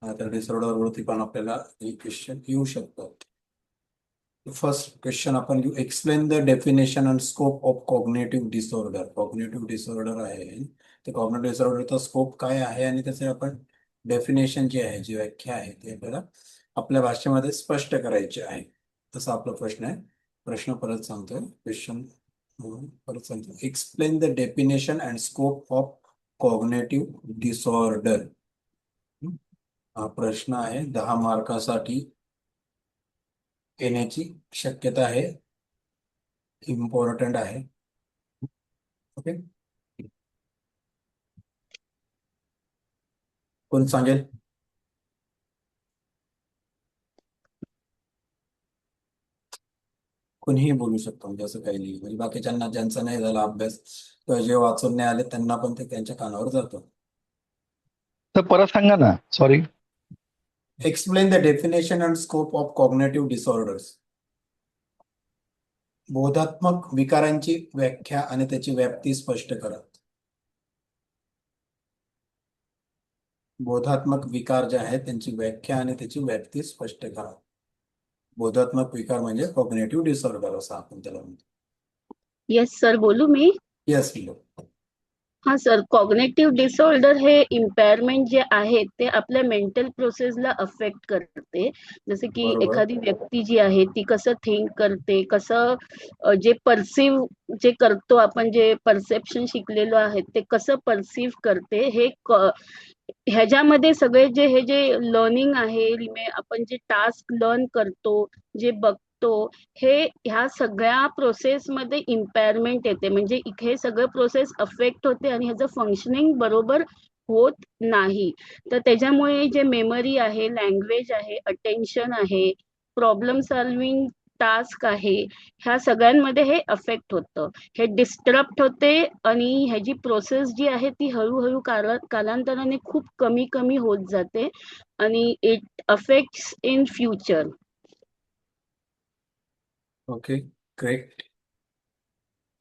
तर डिसऑर्डर वरती पण आपल्याला क्वेश्चन येऊ शकतात. फर्स्ट क्वेश्चन आपण घेऊ, explain the definition and scope of cognitive disorder. Cognitive disorder आहे, ते कॉग्नेटिव्ह डिसऑर्डरचा स्कोप काय आहे आणि त्याचे आपण डेफिनेशन जी आहे, जी व्याख्या आहे, ते आपल्याला आपल्या भाषेमध्ये स्पष्ट करायचे आहे. तसा आपला प्रश्न आहे. प्रश्न परत सांगतोय, क्वेश्चन परत सांगतो, explain the definition and scope of cognitive disorder. हा प्रश्न आहे, 10 मार्कासाठी येण्याची शक्यता आहे, इम्पॉर्टंट आहे. ओके, कोण सांगेल? कोणीही बोलू शकतो, म्हणजे असं काही नाही. म्हणजे बाकीच्यांना, ज्यांचा नाही झाला अभ्यास किंवा जे वाचून नाही आले, त्यांना पण ते त्यांच्या कानावर जातं. तर परत सांगा ना, sorry. Explain the definition and scope of cognitive disorders. बोधात्मक विकारांची व्याख्या आणि त्याची व्याप्ती स्पष्ट करा. बोधात्मक विकार जे आहेत त्यांची व्याख्या आणि त्याची व्याप्ती स्पष्ट करा. बोधात्मक विकार म्हणजे कॉग्नेटिव्ह डिसऑर्डर असं आपण त्याला म्हणतो. येस सर, बोलू मी? येस. हा सर, कॉग्नेटिव्ह डिसऑर्डर हे इम्पेअरमेंट जे आहे ते आपल्या मेंटल प्रोसेसला अफेक्ट करते. जसे की बरोबर. एखादी व्यक्ती जी आहे ती कसं थिंक करते, कसं जे परसिव्ह जे करतो आपण, जे परसेप्शन शिकलेलो आहे ते कसं परसिव्ह करते, हे ह्याच्यामध्ये सगळे हे जे लर्निंग आहे, आपण जे टास्क लर्न करतो, जे बघतो, हे ह्या सगळ्या प्रोसेसमध्ये इम्पेअरमेंट येते. म्हणजे हे सगळं प्रोसेस अफेक्ट होते आणि ह्याचं फंक्शनिंग बरोबर होत नाही. तर त्याच्यामुळे जे मेमरी आहे, लँग्वेज आहे, अटेन्शन आहे, प्रॉब्लेम सॉल्विंग टास्क आहे, ह्या सगळ्यांमध्ये हे अफेक्ट होतं, हे डिस्टर्ब होते आणि ह्याची प्रोसेस जी आहे ती हळूहळू कालांतराने खूप कमी कमी होत जाते आणि it affects in future. Okay, great.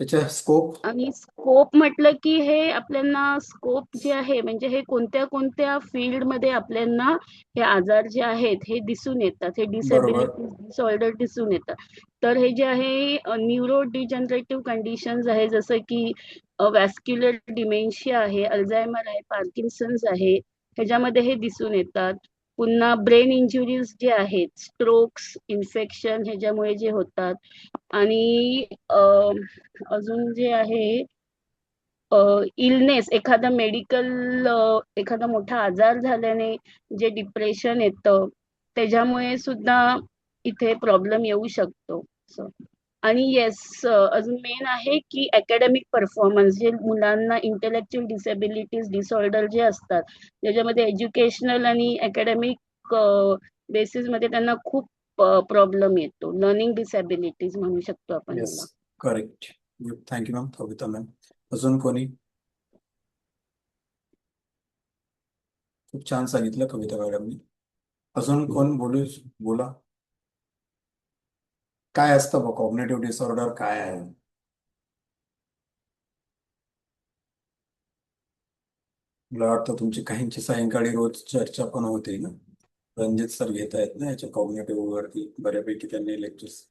त्याच्या स्कोप. आणि स्कोप म्हटलं की हे आपल्याला स्कोप जे आहे म्हणजे हे कोणत्या कोणत्या फील्डमध्ये आपल्याला हे आजार जे आहेत हे दिसून येतात, हे बरोबर. डिसेबिलिटी डिसऑर्डर दिसून येतात. तर हे जे आहे न्यूरो डिजनरेटिव्ह कंडिशन्स आहे, जसं की वॅस्क्युलर डिमेन्शिया आहे, अल्झायमर आहे, पार्किन्सन्स आहे, ह्याच्यामध्ये हे दिसून येतात. पुन्हा ब्रेन इंजुरीज जे आहेत, स्ट्रोक्स, इन्फेक्शन ह्याच्यामुळे जे होतात. आणि अजून जे आहे इलनेस, एखादा मेडिकल एखादा मोठा आजार झाल्याने जे डिप्रेशन येतं, त्याच्यामुळे सुद्धा इथे प्रॉब्लेम येऊ शकतो. आणि येस, अजून मेन आहे की अकॅडमिक परफॉर्मन्स, जे मुलांना इंटेलेक्च्युअल डिसेबिलिटीज डिसऑर्डर जे असतात, त्याच्यामध्ये एज्युकेशनल आणि अकॅडमिक बेसिसमध्ये त्यांना खूप प्रॉब्लेम येतो. लर्निंग डिसेबिलिटीज म्हणू शकतो आपण येस, याला. Correct. Thank you ma'am. Kavita ma'am. अजून कोणी? खूप छान सांगितलं कविता मॅडमनी. अजून कोण बोला. काय असतं कॉग्नेटिव्ह डिसऑर्डर, काय आहे? मला वाटतं तुमची काहींची सायंकाळी रोज चर्चा पण होते ना. रणजित सर घेत आहेत ना याच्या कॉग्नेटिव्ह वरती, बऱ्यापैकी त्यांनी लेक्चर्स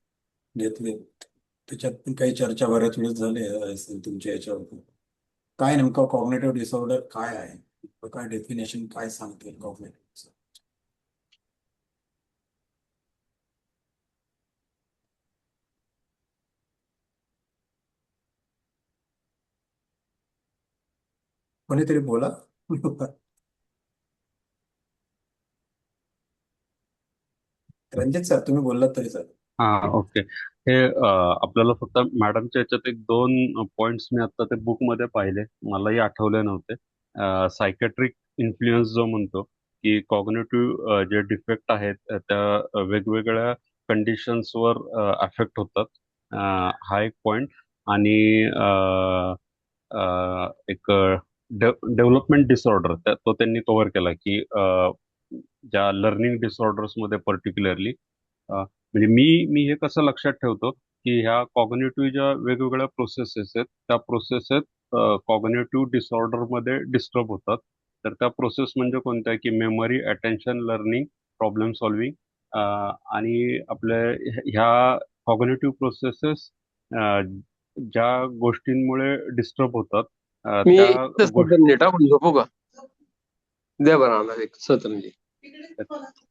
घेतले. त्याच्यात पण काही चर्चा बऱ्याच वेळेस झाली असेल तुमच्या याच्यावर. काय नेमकं कॉग्नेटिव्ह डिसऑर्डर काय आहे, काय डेफिनेशन, काय सांगते कॉग्नेटिव्ह? कोणीतरी बोला. रणजित सर, तुम्ही बोललात तरी सर. हा, ओके. हे आपल्याला फक्त मॅडमच्या याच्यात एक दोन पॉइंट्स मी आता ते बुक मध्ये पाहिले, मलाही आठवले नव्हते. सायकॅट्रिक इन्फ्लुएन्स जो म्हणतो की कॉग्नेटिव्ह जे डिफेक्ट आहेत त्या वेगवेगळ्या कंडिशन्सवर अफेक्ट होतात. हा एक पॉइंट. आणि एक डेव्हलपमेंट डिसऑर्डर तो त्यांनी कव्हर केला की ज्या लर्निंग डिसऑर्डर्स मध्ये पर्टिक्युलरली, म्हणजे मी मी हे कसं लक्षात ठेवतो की ह्या कॉग्नेटिव्ह ज्या वेगवेगळ्या प्रोसेसेस आहेत त्या प्रोसेसेस कॉग्नेटिव्ह डिसऑर्डर मध्ये डिस्टर्ब होतात. तर त्या प्रोसेस म्हणजे कोणत्या की memory, attention, learning, problem solving आणि आपल्या ह्या कॉग्निटिव्ह प्रोसेसेस ज्या गोष्टींमुळे डिस्टर्ब होतात मी त्या एकच गोष्टी सतरंजी टाकून झोपू का? द्या बरं आम्हाला एक सतरंजी.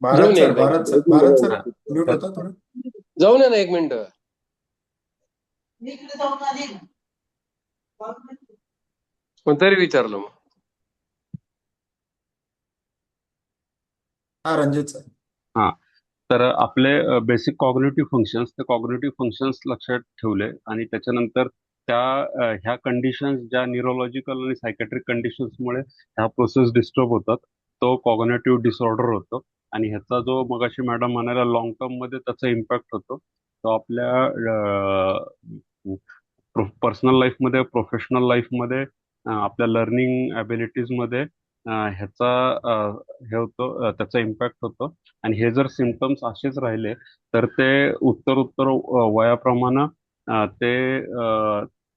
भारत जाऊन सर, एकदा भारत सर हा, म्यूट तर होता थोडं. जाऊन या ना 1 मिनिट. तरी विचारलं मग. हा रणजित सर. हा तर आपले बेसिक कॉग्निटिव्ह फंक्शन्स ते कॉग्निटिव्ह फंक्शन्स लक्षात ठेवले आणि त्याच्यानंतर त्या ह्या कंडिशन्स ज्या न्यूरोलॉजिकल आणि सायकॅट्रिक कंडिशन्समुळे ह्या प्रोसेस डिस्टर्ब होतात तो कॉग्निटिव्ह डिसऑर्डर होतो आणि ह्याचा जो मगाशी मॅडम म्हणायला लॉंग टर्म मध्ये त्याचा इम्पॅक्ट होतो तो आपल्या पर्सनल लाईफमध्ये प्रोफेशनल लाईफमध्ये आपल्या लर्निंग ॲबिलिटीजमध्ये ह्याचा हे होतो त्याचा इम्पॅक्ट होतो आणि हे जर सिम्पटम्स असेच राहिले तर ते उत्तर वयाप्रमाणे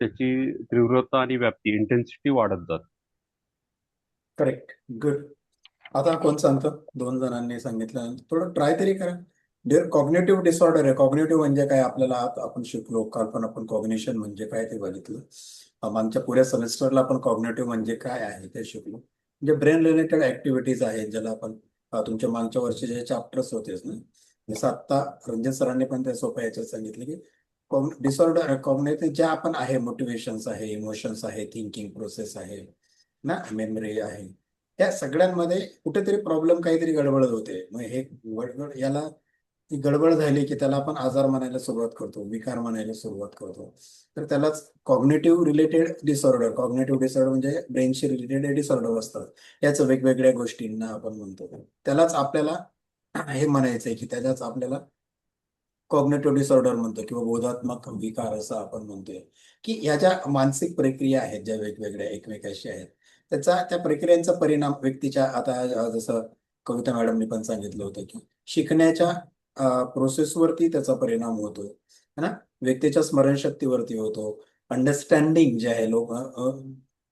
त्याची तीव्रता आणि व्याप्ती इंटेन्सिटी वाढत जाते. Correct, good. आता कोण सांगतं? 2 जणांनी सांगितलं, थोडं ट्राय तरी करा. कॉग्निटिव्ह डिसऑर्डर आहे. कॉग्निटिव्ह म्हणजे काय आपल्याला आपण शिकलो, काल पण आपण कॉग्निशन म्हणजे काय ते बघितलं. आमच्या पुऱ्या सेमेस्टरला आपण कॉग्निटिव्ह म्हणजे काय आहे ते शिकलो. म्हणजे ब्रेन रिलेटेड ऍक्टिव्हिटीज आहेत ज्याला आपण तुमच्या मागच्या वर्षी जे चॅप्टर्स होतेच ना, जसं आत्ता रंजन सरांनी पण त्या सोप्या याच्यात सांगितलं की डिसऑर्डर कॉग्निटिव्ह ज्या आपण आहे, मोटिवेशन्स आहे, इमोशन्स आहे, थिंकिंग प्रोसेस आहे ना, मेमरी आहे, त्या सगळ्यांमध्ये कुठेतरी प्रॉब्लेम काहीतरी गडबड होते. मग हे गडबड याला ती गडबड झाली की त्याला आपण आजार म्हणायला सुरुवात करतो, विकार म्हणायला सुरुवात करतो. तर त्यालाच cognitive related disorder, cognitive disorder म्हणजे ब्रेनशी रिलेटेड डिसऑर्डर असतात. याच वेगवेगळ्या गोष्टींना आपण म्हणतो. त्यालाच आपल्याला हे म्हणायचंय की त्याच्याच आपल्याला कॉग्निटिव्ह डिसऑर्डर म्हणतो किंवा बोधात्मक विकार असं आपण म्हणतोय. की ह्या ज्या मानसिक प्रक्रिया आहेत ज्या वेगवेगळ्या एकमेकाशी आहेत, त्या प्रक्रियांचा परिणाम व्यक्तीच्या आता जसं कविता मॅडमनी पण सांगितलं होतं की शिकण्याच्या प्रोसेसवरती त्याचा परिणाम होतो है ना, व्यक्तीच्या स्मरणशक्तीवरती होतो, अंडरस्टँडिंग जे आहे लोक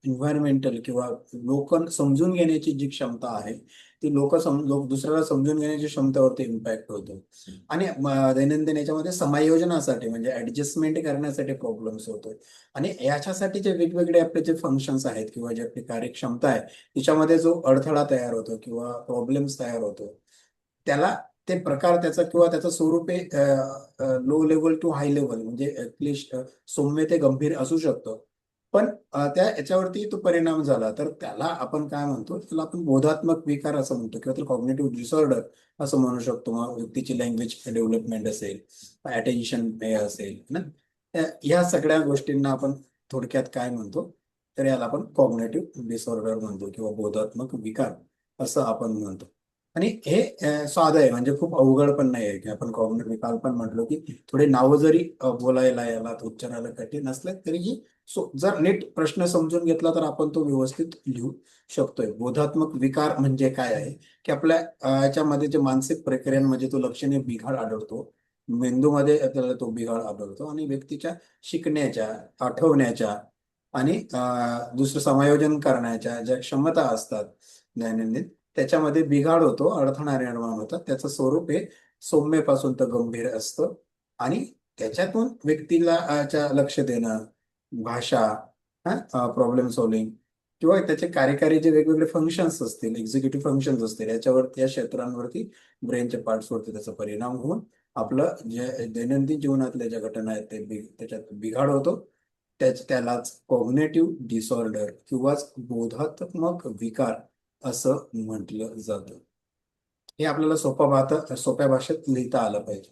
एन्व्हायरमेंटल किंवा लोक समजून घेण्याची जी क्षमता आहे ती लोक दुसऱ्याला समजून घेण्याची क्षमतेवरती इम्पॅक्ट होतो. आणि दैनंदिन याच्यामध्ये समायोजनासाठी म्हणजे ऍडजस्टमेंट करण्यासाठी प्रॉब्लेम्स होतो. आणि याच्यासाठी जे वेगवेगळे आपले जे फंक्शन्स आहेत किंवा जे आपली कार्यक्षमता आहे तिच्यामध्ये जो अडथळा तयार होतो किंवा प्रॉब्लेम्स तयार होतो त्याला ते प्रकार त्याचा किंवा त्याचं स्वरूप low level to high level म्हणजे क्लिष्ट सौम्य ते गंभीर असू शकतं. पण त्या याच्यावरती तो परिणाम झाला तर त्याला आपण काय म्हणतो, त्याला आपण बोधात्मक विकार असं म्हणतो किंवा कॉग्निटिव्ह डिसऑर्डर असं म्हणू शकतो. मग व्यक्तीची लँग्वेज डेव्हलपमेंट असेल, अटेन्शन असेल ना, ह्या सगळ्या गोष्टींना आपण थोडक्यात काय म्हणतो, तर याला आपण कॉग्निटिव्ह डिसऑर्डर म्हणतो किंवा बोधात्मक विकार असं आपण म्हणतो. आणि हे साधं आहे म्हणजे खूप अवघड पण नाही आहे की आपण कॉग्निटिव्ह काल पण म्हटलो की थोडे नावं जरी बोलायला याला उच्चारायला कठीण असले तरीही जर नीट प्रश्न समजून घेतला तर आपण तो व्यवस्थित लिहू शकतोय. बोधात्मक विकार म्हणजे काय आहे की आपल्या याच्यामध्ये जे मानसिक प्रक्रियांमध्ये तो लक्षणीय बिघाड आढळतो, मेंदूमध्ये त्याला तो बिघाड आढळतो आणि व्यक्तीच्या शिकण्याच्या, आठवण्याच्या आणि दुसरं समायोजन करण्याच्या ज्या क्षमता असतात दैनंदिन त्याच्यामध्ये बिघाड होतो, अडथळा निर्माण होतात. त्याचं स्वरूप हे सौम्यपासून तर गंभीर असतं आणि त्याच्यातून व्यक्तीला लक्ष देणं, भाषा, प्रॉब्लेम सॉल्विंग किंवा त्याचे कार्यकारी जे वेगवेगळे फंक्शन्स असतील, एक्झिक्युटिव्ह फंक्शन्स असतील याच्यावरती, या क्षेत्रांवरती, ब्रेनच्या पार्ट्सवरती त्याचा परिणाम होऊन आपलं जे दैनंदिन जीवनातल्या ज्या घटना आहेत त्याच्यात बिघाड होतो. त्यालाच कॉग्निटिव्ह डिसऑर्डर किंवा बोधात्मक विकार असं म्हटलं जातं. हे आपल्याला सोप्या भाषेत लिहिता आलं पाहिजे.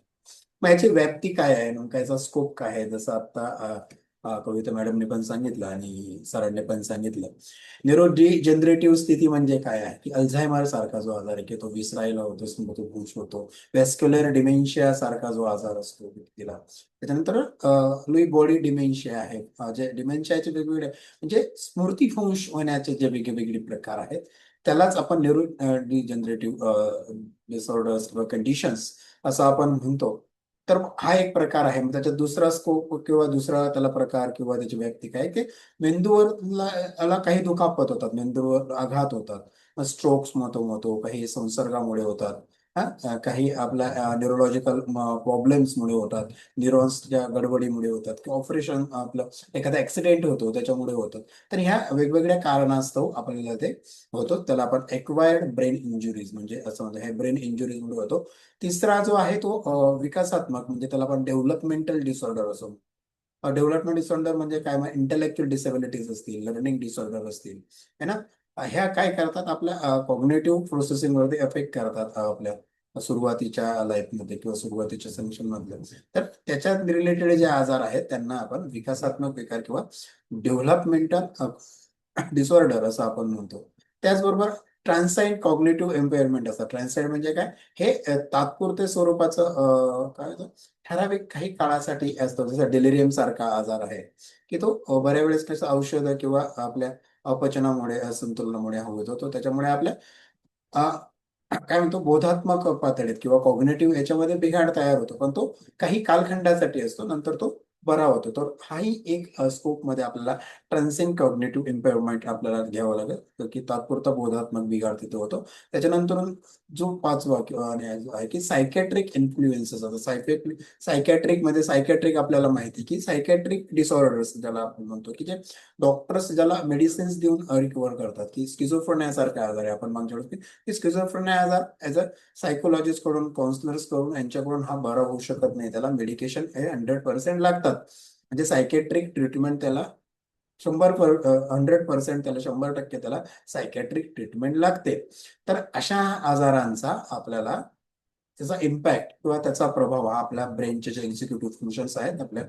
मग याची व्याप्ती काय आहे, नेमका याचा स्कोप काय आहे, जसं आता कविता मॅडमने पण सांगितलं आणि सरांनी पण सांगितलं. न्यूरोडिजनरेटिव्ह स्थिती म्हणजे काय आहे की अल्झायमर सारखा जो आजार आहे की तो विसरायला होतो, स्मृतिभ्रंश होतो, व्हॅस्क्युलर डिमेन्शिया सारखा जो आजार असतो व्यक्तीला. त्याच्यानंतर लुई बॉडी डिमेन्शिया आहे, जे डिमेन्शियाचे वेगवेगळे म्हणजे स्मृतिभ्रंश होण्याचे जे वेगवेगळे प्रकार आहेत त्यालाच आपण न्यूरो डिजनरेटिव्ह डिसऑर्डर्स किंवा कंडिशन्स असं आपण म्हणतो. तर हा एक प्रकार आहे. मग त्याच्यात दुसरा स्कोप किंवा दुसरा त्याला प्रकार किंवा त्याची व्याप्ती काय की मेंदूवर काही दुखापत होतात, मेंदूवर आघात होतात स्ट्रोक्स होतो, काही संसर्गामुळे होतात, काही आपल्या न्यूरोलॉजिकल प्रॉब्लेम्समुळे होतात, न्यूरॉन्सच्या गडबडीमुळे होतात, किंवा ऑपरेशन आपलं एखादा ऍक्सिडेंट होतो त्याच्यामुळे होतात. तर ह्या वेगवेगळ्या कारणास्तव आपल्याला ते होतो. त्याला आपण एक्वायर्ड ब्रेन इंजुरीज म्हणजे असं म्हणतो, हे ब्रेन इंजुरीजमुळे होतो. तिसरा जो आहे तो विकासात्मक म्हणजे त्याला आपण डेव्हलपमेंटल डिसऑर्डर असो. डेव्हलपमेंट डिसऑर्डर म्हणजे काय, मग इंटेलेक्च्युअल डिसेबिलिटीज असतील, लर्निंग डिसऑर्डर असतील, है ना. ह्या काय करतात, आपल्या कॉग्नेटिव्ह प्रोसेसिंग वरती अफेक्ट करतात आपल्या सुरुवातीच्या लाईफमध्ये किंवा सुरुवातीच्या सेक्शन मधले. तर त्याच्यात रिलेटेड जे आजार आहेत त्यांना आपण विकासात्मक विकार किंवा डेव्हलपमेंटल डिसऑर्डर असं आपण म्हणतो. त्याचबरोबर ट्रान्साइंड कॉग्नेटिव्ह एम्पेअरमेंट असतात. ट्रान्साइंड म्हणजे काय, हे तात्पुरते स्वरूपाचं काय होतं, ठराविक काही काळासाठी असतो. जसं डिलिरियम सारखा आजार आहे की तो बऱ्या वेळेस कसं औषध किंवा आपल्या अपचनामुळे असंतुलनामुळे होत होतो. त्याच्यामुळे आपल्या काय म्हणतो बोधात्मक पातळीत किंवा कॉग्नेटिव्ह याच्यामध्ये बिघाड तयार होतो, पण तो काही कालखंडासाठी असतो, नंतर तो बरा होतो. तर हाही एक स्कोप मध्ये आपल्याला ट्रान्सिएंट कॉग्नेटिव्ह इम्पेअरमेंट आपल्याला घ्यावं लागेल, तर की तात्पुरता बोधात्मक बिघाड तिथे होतो. त्याच्यानंतर जो पाचवा किंवा आहे की सायकॅट्रिक इन्फ्लुएन्सेस. आता सायकॅट्रिक मध्ये सायकॅट्रिक आपल्याला माहिती की सायकॅट्रिक डिसऑर्डर्स ज्याला आपण म्हणतो, की जे डॉक्टर्स ज्याला मेडिसिन्स देऊन रिकवर करतात, की स्किझोफ्रेनिया सारखा आजार आहे. आपण मागच्या वेळेस की स्किझोफ्रेनिया आजार ऍज अ सायकोलॉजिस्ट कडून, काउन्सिलर्स कडून यांच्याकडून हा बरा होऊ शकत नाही. त्याला मेडिकेशन हे 100% लागतात. म्हणजे सायकॅट्रिक ट्रीटमेंट त्याला 100% त्याला 100% त्याला सायकॅट्रिक ट्रीटमेंट लागते. तर अशा आजारांचा आपल्याला त्याचा इम्पॅक्ट किंवा त्याचा प्रभाव हा आपल्या ब्रेनचे जे एक्झिक्युटिव्ह फंक्शन्स आहेत आपल्या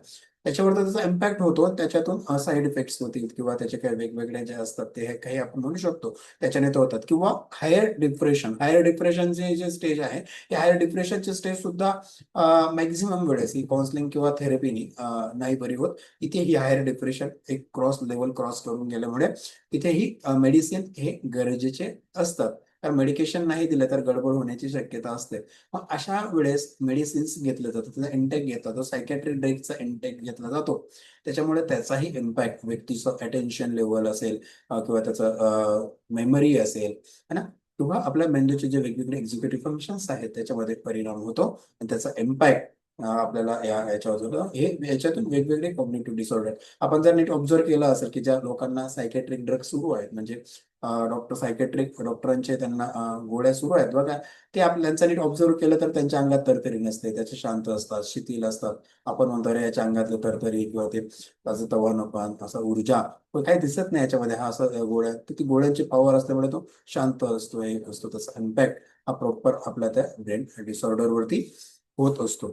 त्याच्यावर त्याचा इम्पॅक्ट होतो. त्याच्यातून साईड इफेक्ट्स होतील किंवा त्याचे काही वेगवेगळे जे असतात ते काही आपण म्हणू शकतो त्याच्याने ते होतात. किंवा हायर डिप्रेशनचे जे स्टेज आहे, या हायर डिप्रेशनचे स्टेज सुद्धा मॅक्झिमम वेळेस ही काउन्सिलिंग किंवा थेरपीनी नाही बरी होत. इथे ही हायर डिप्रेशन एक लेवल क्रॉस करून गेल्यामुळे इथेही मेडिसिन हे गरजेचे असतात. कारण मेडिकेशन नाही दिलं तर गडबड होण्याची शक्यता असते. मग अशा वेळेस मेडिसिन्स घेतले जातात, त्याचा इंटेक घेतला जातो, सायकॅट्रिक ड्रगचा इंटेक घेतला जातो. त्याच्यामुळे त्याचाही इम्पॅक्ट व्यक्तीचं अटेन्शन लेवल असेल किंवा त्याचं मेमरी असेल, है ना, किंवा आपल्या मेंदूचे जे वेगवेगळे एक्झिक्युटिव्ह फंक्शन्स आहेत त्याच्यामध्ये परिणाम होतो. आणि त्याचा इम्पॅक्ट आपल्याला याच्यावर होतो. हे याच्यातून वेगवेगळे कॉग्निटिव्ह डिसऑर्डर आपण जर नीट ऑब्झर्व केलं असेल की ज्या लोकांना सायकॅट्रिक ड्रग सुरू आहेत, म्हणजे सायकॅट्रिक डॉक्टरांचे त्यांना गोळ्या सुरू आहेत बघा, ते त्यांचा नीट ऑब्झर्व केलं तर त्यांच्या अंगात तरतरी नसते, त्याचे शांत असतात, शिथिल असतात. आपण म्हणतो रे याच्या अंगातलं तरतरी किंवा ते त्याचं तवानपण, असं ऊर्जा पण काही दिसत नाही याच्यामध्ये. हा असं गोळ्या, ती गोळ्यांची पॉवर असल्यामुळे तो शांत असतो, एक असतो. त्याचा इम्पॅक्ट हा प्रॉपर आपल्या त्या ब्रेन डिसऑर्डर वरती होत असतो.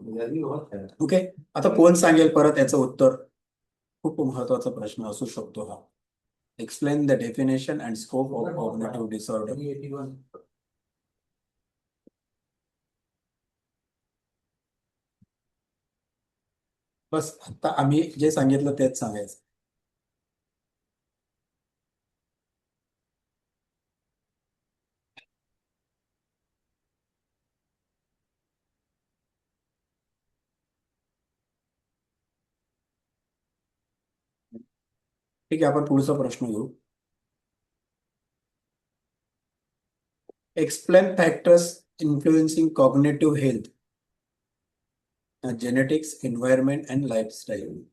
ओके, आता कोण सांगेल परत याचं उत्तर? खूप महत्वाचा प्रश्न असू शकतो हा. Explain the definition and scope of cognitive disorder. बस आता आम्ही जे सांगितलं तेच सांगायचं. ठीक आहे, आपण पुढचा प्रश्न घेऊ. Explain factors influencing cognitive health, genetics, environment and lifestyle.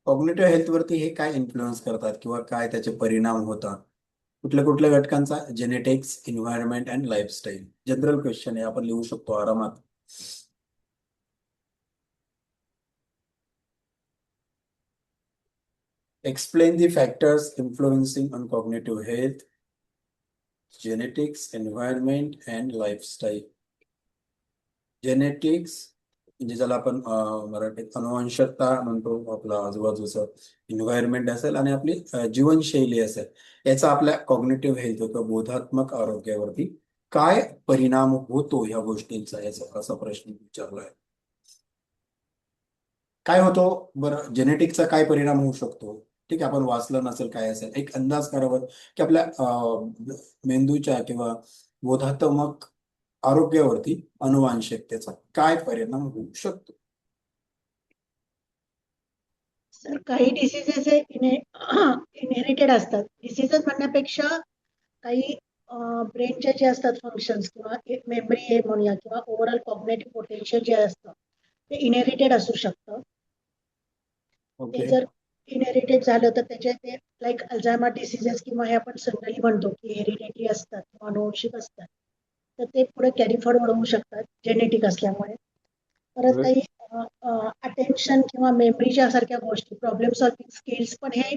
Cognitive health वरती हे काय इन्फ्लुएन्स करतात किंवा काय त्याचे परिणाम होतात? कुठल्या कुठल्या घटकांचा? Genetics, environment and lifestyle. General question आहे, आपण लिहू शकतो आरामात. Explain the factors influencing on cognitive health, genetics, environment and lifestyle. Genetics म्हणजे ज्याला आपण मराठीत अनुवंशकता म्हणतो, आपला आजूबाजूचं एन्व्हायरमेंट असेल आणि आपली जीवनशैली असेल, याचा आपल्या कॉग्निटिव्ह हेल्थ किंवा बोधात्मक आरोग्यावरती काय परिणाम होतो ह्या गोष्टींचा, याचा असा प्रश्न विचारलाय. काय होतो बरं, जेनेटिक्सचा काय परिणाम होऊ शकतो? ठीक आहे, आपण वाचलं नसेल काय असेल, एक अंदाज करावा की आपल्या मेंदूच्या किंवा बोधात्मक आरोग्यावरती अनुवांशिकतेचा काय परिणाम होऊ शकतो. सर काही डिसीजेस हे इनहेरिटेड असतात. डिसीजेस म्हणण्यापेक्षा काही ब्रेनचे जे असतात फंक्शन्स किंवा मेमरी हे म्हणूया किंवा ओव्हरऑल कॉग्नेटिव्ह पोटेन्शियल जे असतं ते इनहेरिटेड असू शकतं. ते ओके जर इनहेरिटेड झालं तर त्याचे ते लाईक अल्झायमर डिसीजेस किंवा हे आपण जनरली म्हणतो की हेरिडेटरी असतात किंवा अनुवंशिक असतात, तर ते पुढे कॅरी फॉरवर्ड होऊ शकतात जेनेटिक असल्यामुळे. परत Good. काही अटेन्शन किंवा मेमरीच्या सारख्या गोष्टी, प्रॉब्लेम सॉल्विंग स्किल्स पण हे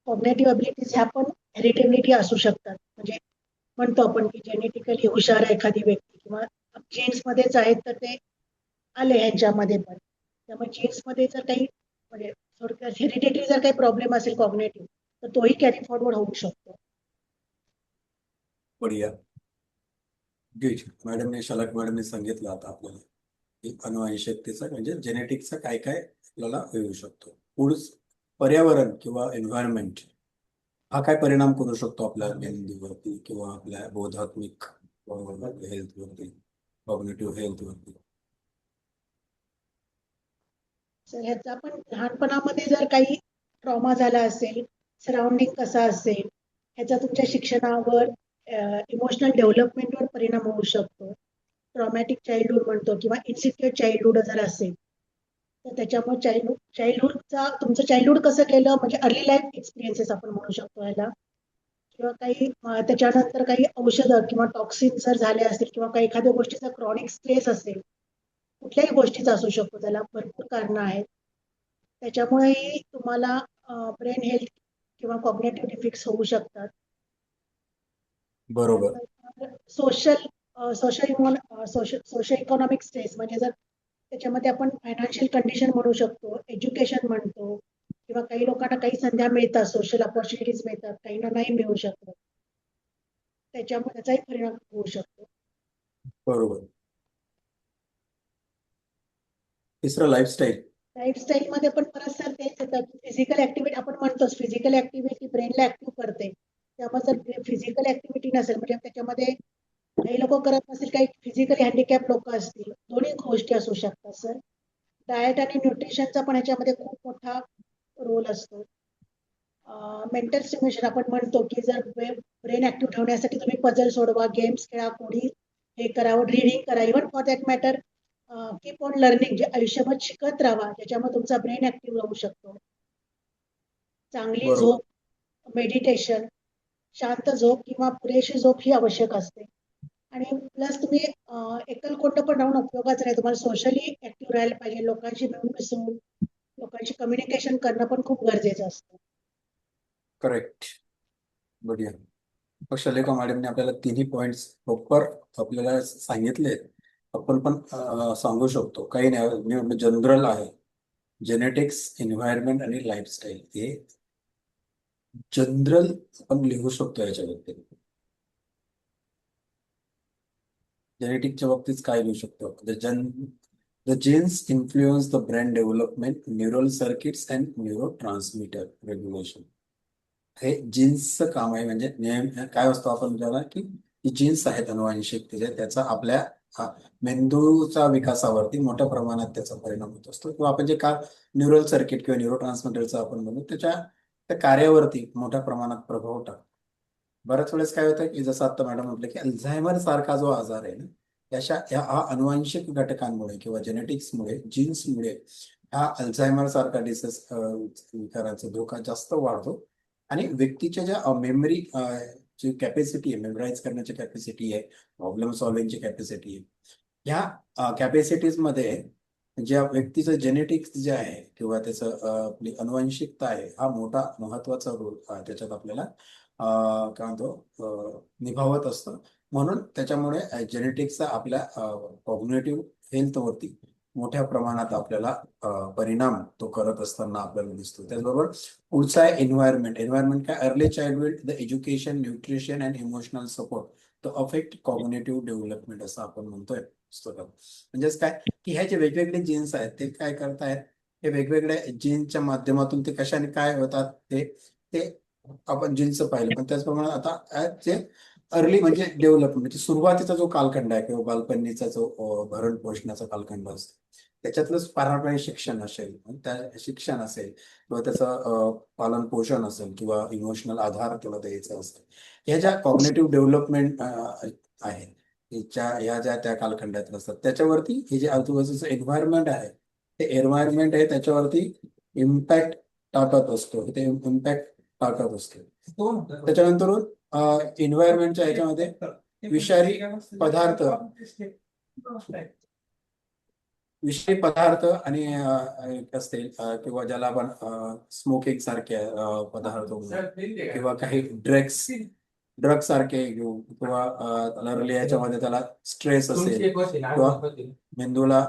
कॉग्नेटिव्ह अबिलिटीज ह्या पण हेरिटेबिलिटी असू शकतात. म्हणजे म्हणतो आपण की जेनेटिकली हुशार आहे एखादी व्यक्ती किंवा जीन्समध्येच आहेत तर ते आले ह्यांच्यामध्ये पण. त्यामुळे जीन्समध्ये जर काही म्हणजे थोडक्यात हेरिडेटरी जर काही प्रॉब्लेम असेल कॉग्नेटिव्ह तर तोही कॅरी फॉरवर्ड होऊ शकतो. बढिया. मॅडमने शलाक मॅडमने सांगितलं आता आपल्याला की अनुवांशिकतेचा म्हणजे जेनेटिक्सचा काय काय आपल्याला येऊ शकतो. पुढे पर्यावरण किंवा एन्व्हायरमेंट हा काय परिणाम करू शकतो आपल्या मेंदूवरती किंवा आपल्या बोधात्मिक हेल्थवरती, कॉग्नेटिव्ह हेल्थवरती. तर ह्याचा पण लहानपणामध्ये जर काही ट्रॉमा झाला असेल, सराउंडिंग कसा असेल, ह्याचा तुमच्या शिक्षणावर, इमोशनल डेव्हलपमेंटवर परिणाम होऊ शकतो. ट्रॉमॅटिक चाइल्डहुड म्हणतो किंवा इन्सिक्युअर चाइल्डहुड जर असेल तर त्याच्यामुळे चाइल्डहुडचा तुमचं चाइल्डहुड कसं गेलं म्हणजे अर्ली लाईफ एक्सपिरियन्सेस आपण म्हणू शकतो ह्याला. किंवा काही त्याच्यानंतर काही औषधं किंवा टॉक्सिन जर झाले असतील किंवा काही एखाद्या गोष्टीचा क्रॉनिक स्ट्रेस असेल, कुठल्याही गोष्टीचा असू शकतो, त्याला भरपूर कारणं आहेत. त्याच्यामुळेही तुम्हाला ब्रेन हेल्थ किंवा कॉग्नेटिव्ह डिफिक्ट्स होऊ शकतात. बरोबर. सोशल इकॉनॉमिक स्ट्रेस म्हणजे जर त्याच्यामध्ये आपण फायनान्शियल कंडिशन म्हणू शकतो, एज्युकेशन म्हणतो किंवा काही लोकांना काही संध्या मिळतात, सोशल ऑपॉर्च्युनिटीज मिळतात, काहींना नाही मिळू शकत. त्याच्यामुळे त्याचाही परिणाम होऊ शकतो. बरोबर. तिसरं लाईफस्टाईल. लाईफस्टाईलमध्ये पण परत सर तेच येतं की फिजिकल ऍक्टिव्हिटी आपण म्हणतोच, फिजिकल ऍक्टिव्हिटी ब्रेनला ऍक्टिव्ह करते. त्यामुळे जर फिजिकल ऍक्टिव्हिटी नसेल म्हणजे त्याच्यामध्ये काही लोक करत नसेल, काही फिजिकली हँडिकॅप लोक असतील, दोन्ही गोष्टी असू शकतात सर. डाएट आणि न्यूट्रिशनचा पण ह्याच्यामध्ये खूप मोठा रोल असतो. मेंटल स्टिम्युलेशन आपण म्हणतो की जर ब्रेन ऍक्टिव्ह ठेवण्यासाठी तुम्ही पझल सोडवा, गेम्स खेळा, कोणी हे करावं, रीडिंग करा, even for that matter keep on learning, जे आयुष्यभर शिकत राहा, त्याच्यामुळे तुमचा ब्रेन ऍक्टिव्ह राहू शकतो. चांगली बरोबर. झोप, मेडिटेशन, शांत झोप किंवा पुरेशी झोप ही आवश्यक असते. आणि प्लस तुम्ही एकलकोंड पण राहून उपयोगाच नाही, तुम्हाला सोशली ऍक्टिव्ह राहायला पाहिजे, लोकांशी मिळून मिसळून लोकांशी कम्युनिकेशन करणं पण खूप गरजेचं असतं. करेक्ट. बढिया. शलेका मॅडमने आपल्याला तिन्ही पॉइंट्स प्रॉपर आपल्याला सांगितले. आपण पण सांगू शकतो, काही नाही जनरल आहे. जेनेटिक्स, एन्व्हायरमेंट आणि लाईफस्टाईल हे जनरल आपण लिहू शकतो याच्यावरती. जेनेटिकच्या बाबतीत काय लिहू शकतो? The genes influence the brain development, neural circuits and neurotransmitter regulation. हे जीन्सचं काम आहे. म्हणजे काय असतो आपण त्याला की जीन्स आहेत अनुवांशिकतेचे, त्याचा आपल्या मेंदूचा विकासावरती मोठ्या प्रमाणात त्याचा परिणाम होत असतो. किंवा आपण जे का न्यूरल सर्किट किंवा न्यूरो ट्रान्समिटरचा आपण म्हणू त्या कार्यावरती मोठ्या प्रमाणात प्रभाव टाकतो. बऱ्याच वेळेस काय होतं की जसं आता मॅडम म्हटलं की अल्झायमर सारखा जो आजार आहे ना, ह्या अनुवांशिक घटकांमुळे किंवा जेनेटिक्समुळे, जीन्समुळे हा अल्झायमर सारखा डिसीज विकाराचा धोका जास्त वाढतो. आणि व्यक्तीच्या ज्या मेमरी जी कॅपॅसिटी आहे, मेमराईज करण्याची कॅपॅसिटी आहे, प्रॉब्लेम सॉल्विंगची कॅपॅसिटी आहे, ह्या कॅपॅसिटीज मध्ये ज्या व्यक्तीचं जेनेटिक्स जे आहे किंवा त्याचं आपली अनुवांशिकता आहे, हा मोठा महत्वाचा रोल त्याच्यात आपल्याला काय म्हणतो निभावत असतं. म्हणून त्याच्यामुळे जेनेटिक्सचा आपल्या कॉग्नेटिव्ह हेल्थवरती मोठ्या प्रमाणात आपल्याला परिणाम तो करत असताना आपल्याला दिसतो. त्याचबरोबर पुढचा आहे एन्व्हायरमेंट. एन्व्हायरमेंट काय? Early childhood, the education, nutrition and emotional support तो अफेक्ट कॉग्नेटिव्ह डेव्हलपमेंट असं आपण म्हणतोय. म्हणजेच काय की ह्या जे वेगवेगळे जीन्स आहेत ते काय करतायत, हे वेगवेगळ्या जीन्सच्या माध्यमातून ते कशाने काय होतात ते आपण जीन्सचं पाहिलं. पण त्याचप्रमाणे आता जे अर्ली म्हणजे डेव्हलपमेंट, म्हणजे सुरुवातीचा जो कालखंड आहे किंवा बालपणीचा जो भरण पोषणाचा कालखंड असतो, त्याच्यातलंच पारंपरिक शिक्षण असेल, त्या शिक्षण असेल किंवा त्याचं पालन पोषण असेल किंवा इमोशनल आधार तुला द्यायचा असेल, ह्या ज्या कॉग्नेटिव्ह डेव्हलपमेंट आहे, ह्या ज्या त्या कालखंडात असतात, त्याच्यावरती हे जे आजूबाजूचं एन्व्हायरमेंट आहे, ते एन्व्हायरमेंट आहे त्याच्यावरती इम्पॅक्ट टाकत असतो, ते इम्पॅक्ट टाकत असतो. त्याच्यानंतर एन्व्हायरमेंटच्या ह्याच्यामध्ये विषारी पदार्थ विषारी पदार्थ आणि असतील किंवा ज्याला आपण स्मोकिंग सारखे पदार्थ किंवा काही ड्रग्स सारखे घेऊ किंवा याच्यामध्ये त्याला स्ट्रेस असेल किंवा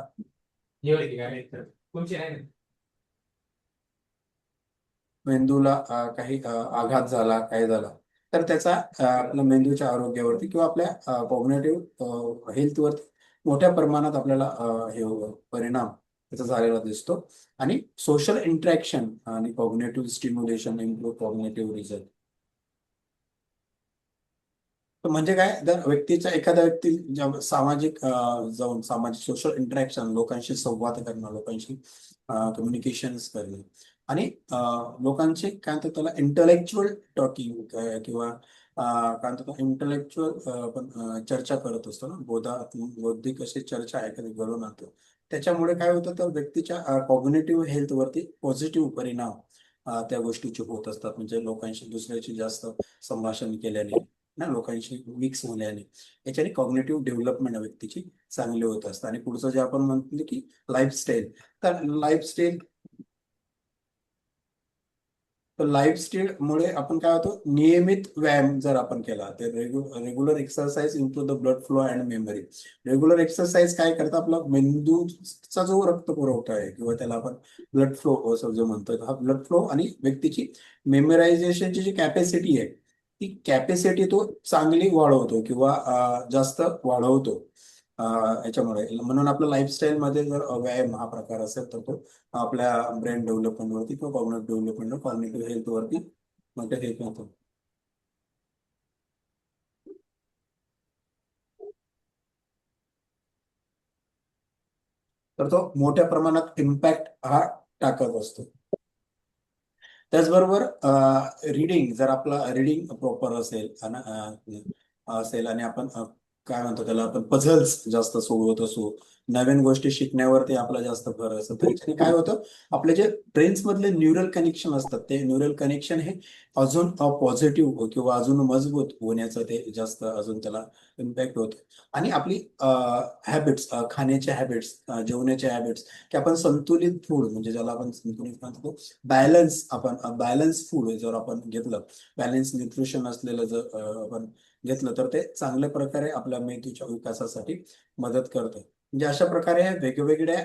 मेंदूला काही आघात झाला, काय झाला, तर त्याचा आपल्या मेंदूच्या आरोग्यावरती किंवा आपल्या कॉग्नेटिव्ह हेल्थवरती मोठ्या प्रमाणात आपल्याला हे परिणाम त्याचा झालेला दिसतो. आणि सोशल इंटरॅक्शन आणि cognitive stimulation improve cognitive result. म्हणजे काय, जर एखाद्या व्यक्ती सामाजिक जाऊन सामाजिक सोशल इंटरॅक्शन, लोकांशी संवाद करणं, लोकांशी कम्युनिकेशन करणं आणि लोकांचे काय म्हणतात त्याला इंटलेक्च्युअल टॉकिंग किंवा काय म्हणतात इंटलेक्च्युअल आपण चर्चा करत असतो ना, बौद्धिक अशी चर्चा एखादी घडून आणतो. त्याच्यामुळे काय होतं, तर व्यक्तीच्या कॉग्नेटिव्ह हेल्थवरती पॉझिटिव्ह परिणाम त्या गोष्टीचे होत असतात. म्हणजे लोकांशी दुसऱ्याशी जास्त संभाषण केल्याने ना, लोकांशी मिक्स होण्याने याच्याने कॉग्नेटिव्ह डेव्हलपमेंट व्यक्तीची चांगली होत असते. आणि पुढचं जे आपण म्हणतो की लाईफस्टाईल, तर लाईफस्टाईलमुळे आपण काय होतो, नियमित व्यायाम जर आपण केला तर regular exercise improve the blood flow and memory. Regular exercise काय करतं, आपला मेंदूचा जो रक्त पुरवठा आहे किंवा त्याला आपण ब्लड फ्लो असं जो म्हणतो, हा ब्लड फ्लो आणि व्यक्तीची मेमरायझेशनची जी कॅपॅसिटी आहे, ती कॅपॅसिटी तो चांगली वाढवतो किंवा जास्त वाढवतो. याच्यामुळे म्हणून आपल्या लाईफस्टाईल मध्ये जर व्यायाम हा प्रकार असेल तर तो आपल्या ब्रेन डेव्हलपमेंटवरती किंवा कॉग्नेटिव्ह हेल्थवरती मोठे हे होतो. तर तो मोठ्या प्रमाणात इम्पॅक्ट हा टाकत असतो. त्याचबरोबर रीडिंग, जर आपला रीडिंग प्रॉपर असेल आणि आपण काय म्हणतो त्याला, आपण पझल्स जास्त सोडवत असू, नवीन गोष्टी शिकण्यावरती आपला जास्त भर असतो, तर काय होतं, आपले जे ब्रेन्स मधले न्यूरल कनेक्शन असतात, ते न्यूरल कनेक्शन हे अजून पॉझिटिव्ह किंवा अजून मजबूत होण्याचं ते जास्त अजून त्याला इम्पॅक्ट होतो. आणि आपली हॅबिट्स, खाण्याच्या हॅबिट्स, जेवणाच्या हॅबिट्स, की आपण संतुलित फूड, म्हणजे ज्याला आपण संतुलित म्हणतो, बॅलन्स फूड जर आपण घेतलं, बॅलन्स न्यूट्रिशन असलेलं जर आपण घेतलं, तर ते चांगल्या प्रकारे आपल्या मेंदूच्या विकासासाठी मदत करतं. म्हणजे अशा प्रकारे वेगवेगळ्या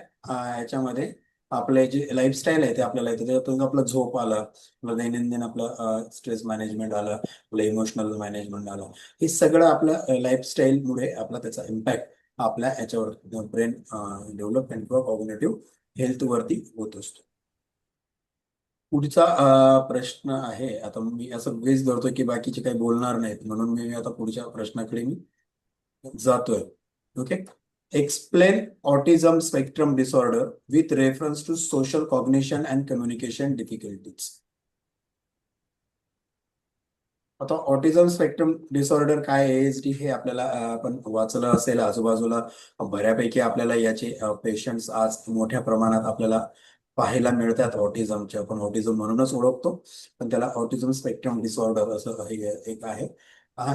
याच्यामध्ये आपले जे लाईफस्टाईल आहे ते आपल्याला येतं. त्याच्यातून आपलं झोप आलं, आपलं दैनंदिन आपलं स्ट्रेस मॅनेजमेंट आलं, आपलं इमोशनल मॅनेजमेंट आलं, हे सगळं आपल्या लाईफस्टाईलमुळे आपला त्याचा इम्पॅक्ट आपल्या याच्यावर ब्रेन डेव्हलपमेंट किंवा कॉग्नेटिव्ह हेल्थवरती होत असतो. पुढचा प्रश्न आहे, आता मी असं गेस धरतो की बाकीचे काही बोलणार नाहीत, म्हणून मी आता पुढच्या प्रश्नाकडे मी जातोय. Okay. Explain autism spectrum disorder with reference to social cognition and communication difficulties. आता ऑटिझम स्पेक्ट्रम डिसऑर्डर काय आहे, हे आपल्याला आपण वाचलं असेल आजूबाजूला, बऱ्यापैकी आपल्याला याचे पेशंट्स आज मोठ्या प्रमाणात आपल्याला पाहायला मिळतात. ऑटिझमचे आपण ऑटिझम म्हणूनच ओळखतो, पण त्याला ऑटिझम स्पेक्ट्रम डिसऑर्डर असं एक आहे.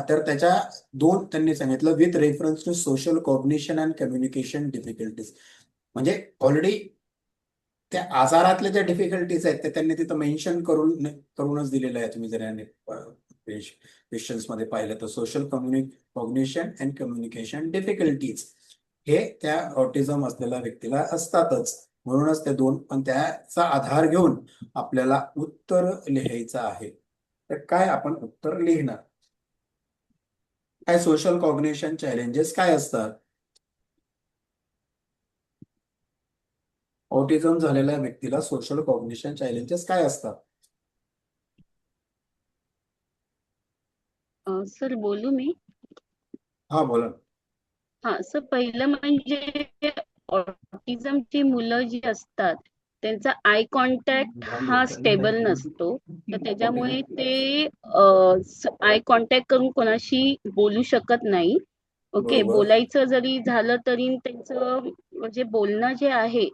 तर त्याच्या दोन त्यांनी सांगितलं, with reference to social cognition and communication difficulties. म्हणजे ऑलरेडी त्या आजारातल्या ज्या डिफिकल्टीज आहेत ते त्यांनी तिथं मेन्शन करूनच दिलेलं आहे. तुम्ही जर क्वेश्चन्स मध्ये पाहिलं तर social cognition and communication difficulties हे त्या ऑटिझम असलेल्या व्यक्तीला असतातच. म्हणूनच ते दोन, पण त्याचा आधार घेऊन आपल्याला उत्तर लिहायचं आहे. तर काय आपण उत्तर लिहिणार, काय सोशल कॉग्निशन चॅलेंजेस काय असतात, ऑटिझम झालेल्या व्यक्तीला सोशल कॉग्निशन चॅलेंजेस काय असतात. सर बोलू मी? हा बोला. हा सर, पहिलं म्हणजे ऑटिझमची मुलं जी असतात त्यांचा आय कॉन्टॅक्ट हा स्टेबल नसतो, तर त्याच्यामुळे ते आय कॉन्टॅक्ट करून कोणाशी बोलू शकत नाही. ओके, बरोबर. बोलायचं जरी झालं तरी त्यांचं म्हणजे बोलणं जे आहे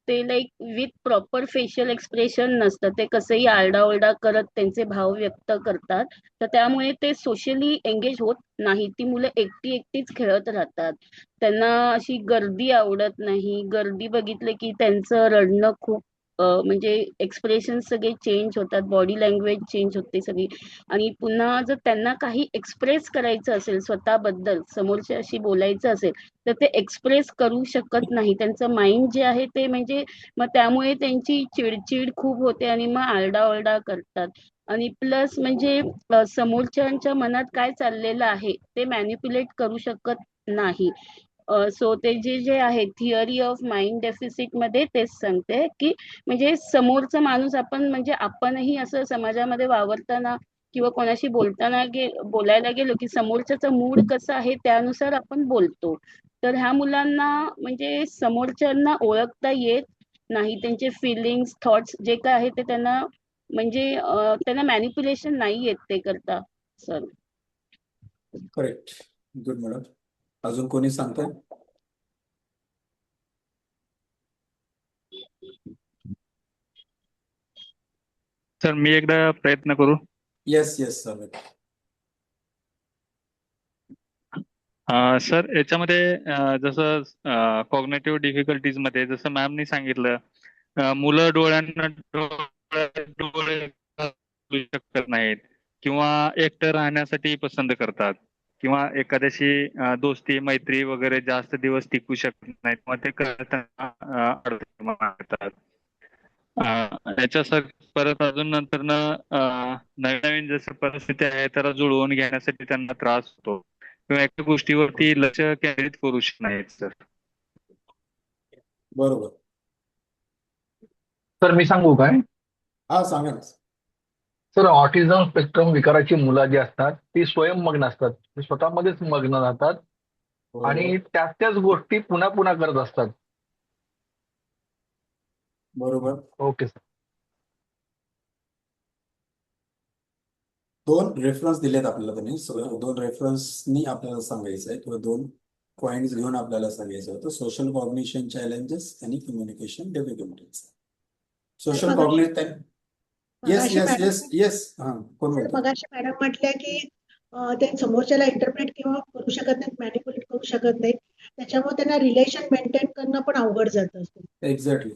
ते like with proper facial expression नसतं, ते कसंही आरडाओरडा करत त्यांचे भाव व्यक्त करतात, तर त्यामुळे ते सोशली एंगेज होत नाही. ती मुलं एकटी एकटीच खेळत राहतात. त्यांना अशी गर्दी आवडत नाही. गर्दी बघितलं की त्यांचं रडणं खूप म्हणजे एक्सप्रेशन सगळे चेंज होतात, बॉडी लँग्वेज चेंज होते सगळी. आणि पुन्हा जर त्यांना काही एक्सप्रेस करायचं असेल स्वतःबद्दल, समोरच्याशी बोलायचं असेल, तर ते एक्सप्रेस करू शकत नाही. त्यांचं माइंड जे आहे ते म्हणजे मग त्यामुळे त्यांची चिडचिड खूप होते आणि मग आरडाओरडा करतात. आणि प्लस म्हणजे समोरच्यांच्या मनात काय चाललेलं आहे ते मॅनिप्युलेट करू शकत नाही. सो ते जे आहे थिअरी ऑफ माइंड डेफिसिट मध्ये तेच सांगते की म्हणजे समोरचा माणूस आपण म्हणजे आपणही असं समाजामध्ये वावरताना किंवा कोणाशी बोलायला गेलो की समोरच्याचा मूड कसा आहे त्यानुसार आपण बोलतो. तर ह्या मुलांना म्हणजे समोरच्यांना ओळखता येत नाही, त्यांचे फिलिंग्स थॉट्स जे काय आहे ते त्यांना म्हणजे त्यांना मॅनिप्युलेशन नाही येत ते करता सर. करेक्ट. Good madam. अजून कोणी सांगताय? सर मी एकदा प्रयत्न करू. Yes yes sir. सर याच्यामध्ये जसं कॉग्नेटिव्ह डिफिकल्टीज मध्ये जसं मॅमनी सांगितलं, मुलं डोळे घालू शकत नाहीत किंवा एकटं राहण्यासाठी पसंत करतात किंवा एखाद्याशी दोस्ती मैत्री वगैरे जास्त दिवस टिकू शकत नाहीत, मग ते करताना अडचणी येतात. याच्यासाठी परत अजून नंतर नवीन नवीन जसं परिस्थिती आहे त्याला जुळवून घेण्यासाठी त्यांना त्रास होतो किंवा एका गोष्टीवरती लक्ष केंद्रित करू शकत नाहीत सर. बरोबर. सर मी सांगू काय? हा सांगा ना. सर ऑटिझम स्पेक्ट्रम विकाराची मुलं जी असतात ती स्वयंमग्न असतात, ते स्वतःमध्येच मग्न राहतात आणि त्याच गोष्टी पुन्हा पुन्हा करत असतात. बरोबर. Okay sir. दोन रेफरन्स दिलेत आपल्याला त्यांनी, दोन रेफरन्सनी आपल्याला सांगायचं आहे किंवा दोन पॉइंट्स घेऊन आपल्याला सांगायचं होतं. सोशल कॉग्निशन चॅलेंजेस आणि communication difficulties. Social cognition. Yes मगाशी येस मॅडम येस येस. हा कोण बोलतो? मगाशी मॅडम म्हटल्या की ते समोरच्याला इंटरप्रेट किंवा करू शकत नाहीत, मॅनिप्युलेट करू शकत नाहीत, त्याच्यामुळे त्यांना रिलेशन मेंटेन करणं पण अवघड जात असतं. एक्झॅक्टली.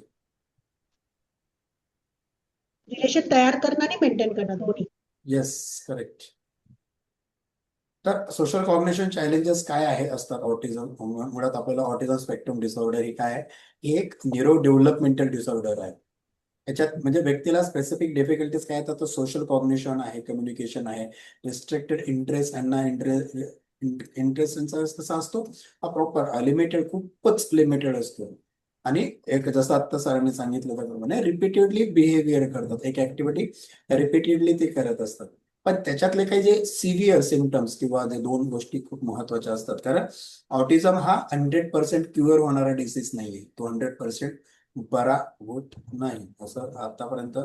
रिलेशन तयार करणं आणि मेंटेन करणं दोन्ही. Yes correct. तर सोशल कॉग्निशन चॅलेंजेस काय आहे असतात ऑटिझम मुळात आपल्याला ऑटिझम स्पेक्ट्रम डिसऑर्डर ही काय आहे? ही एक न्यूरो डेव्हलपमेंटल डिसऑर्डर आहे. याच्यात म्हणजे व्यक्तीला स्पेसिफिक डिफिकल्टीज काय येतात? तर सोशल कॉग्निशन आहे, कम्युनिकेशन आहे, रिस्ट्रिक्टेड इंटरेस्ट यांना इंटरेस्ट कसा असतो? हा प्रॉपर लिमिटेड, खूपच लिमिटेड असतो. आणि एक जसं आता सरांनी सांगितलं त्याप्रमाणे रिपीटेडली बिहेवियर करतात, एक ऍक्टिव्हिटी रिपीटेडली ते करत असतात. पण त्याच्यातले काही जे सिव्हिअर सिम्पटम्स किंवा जे दोन गोष्टी खूप महत्वाच्या असतात, कारण ऑटिझम हा 100% क्युअर होणारा डिसीज नाहीये, तो 100% बरा होत नाही. असं आतापर्यंत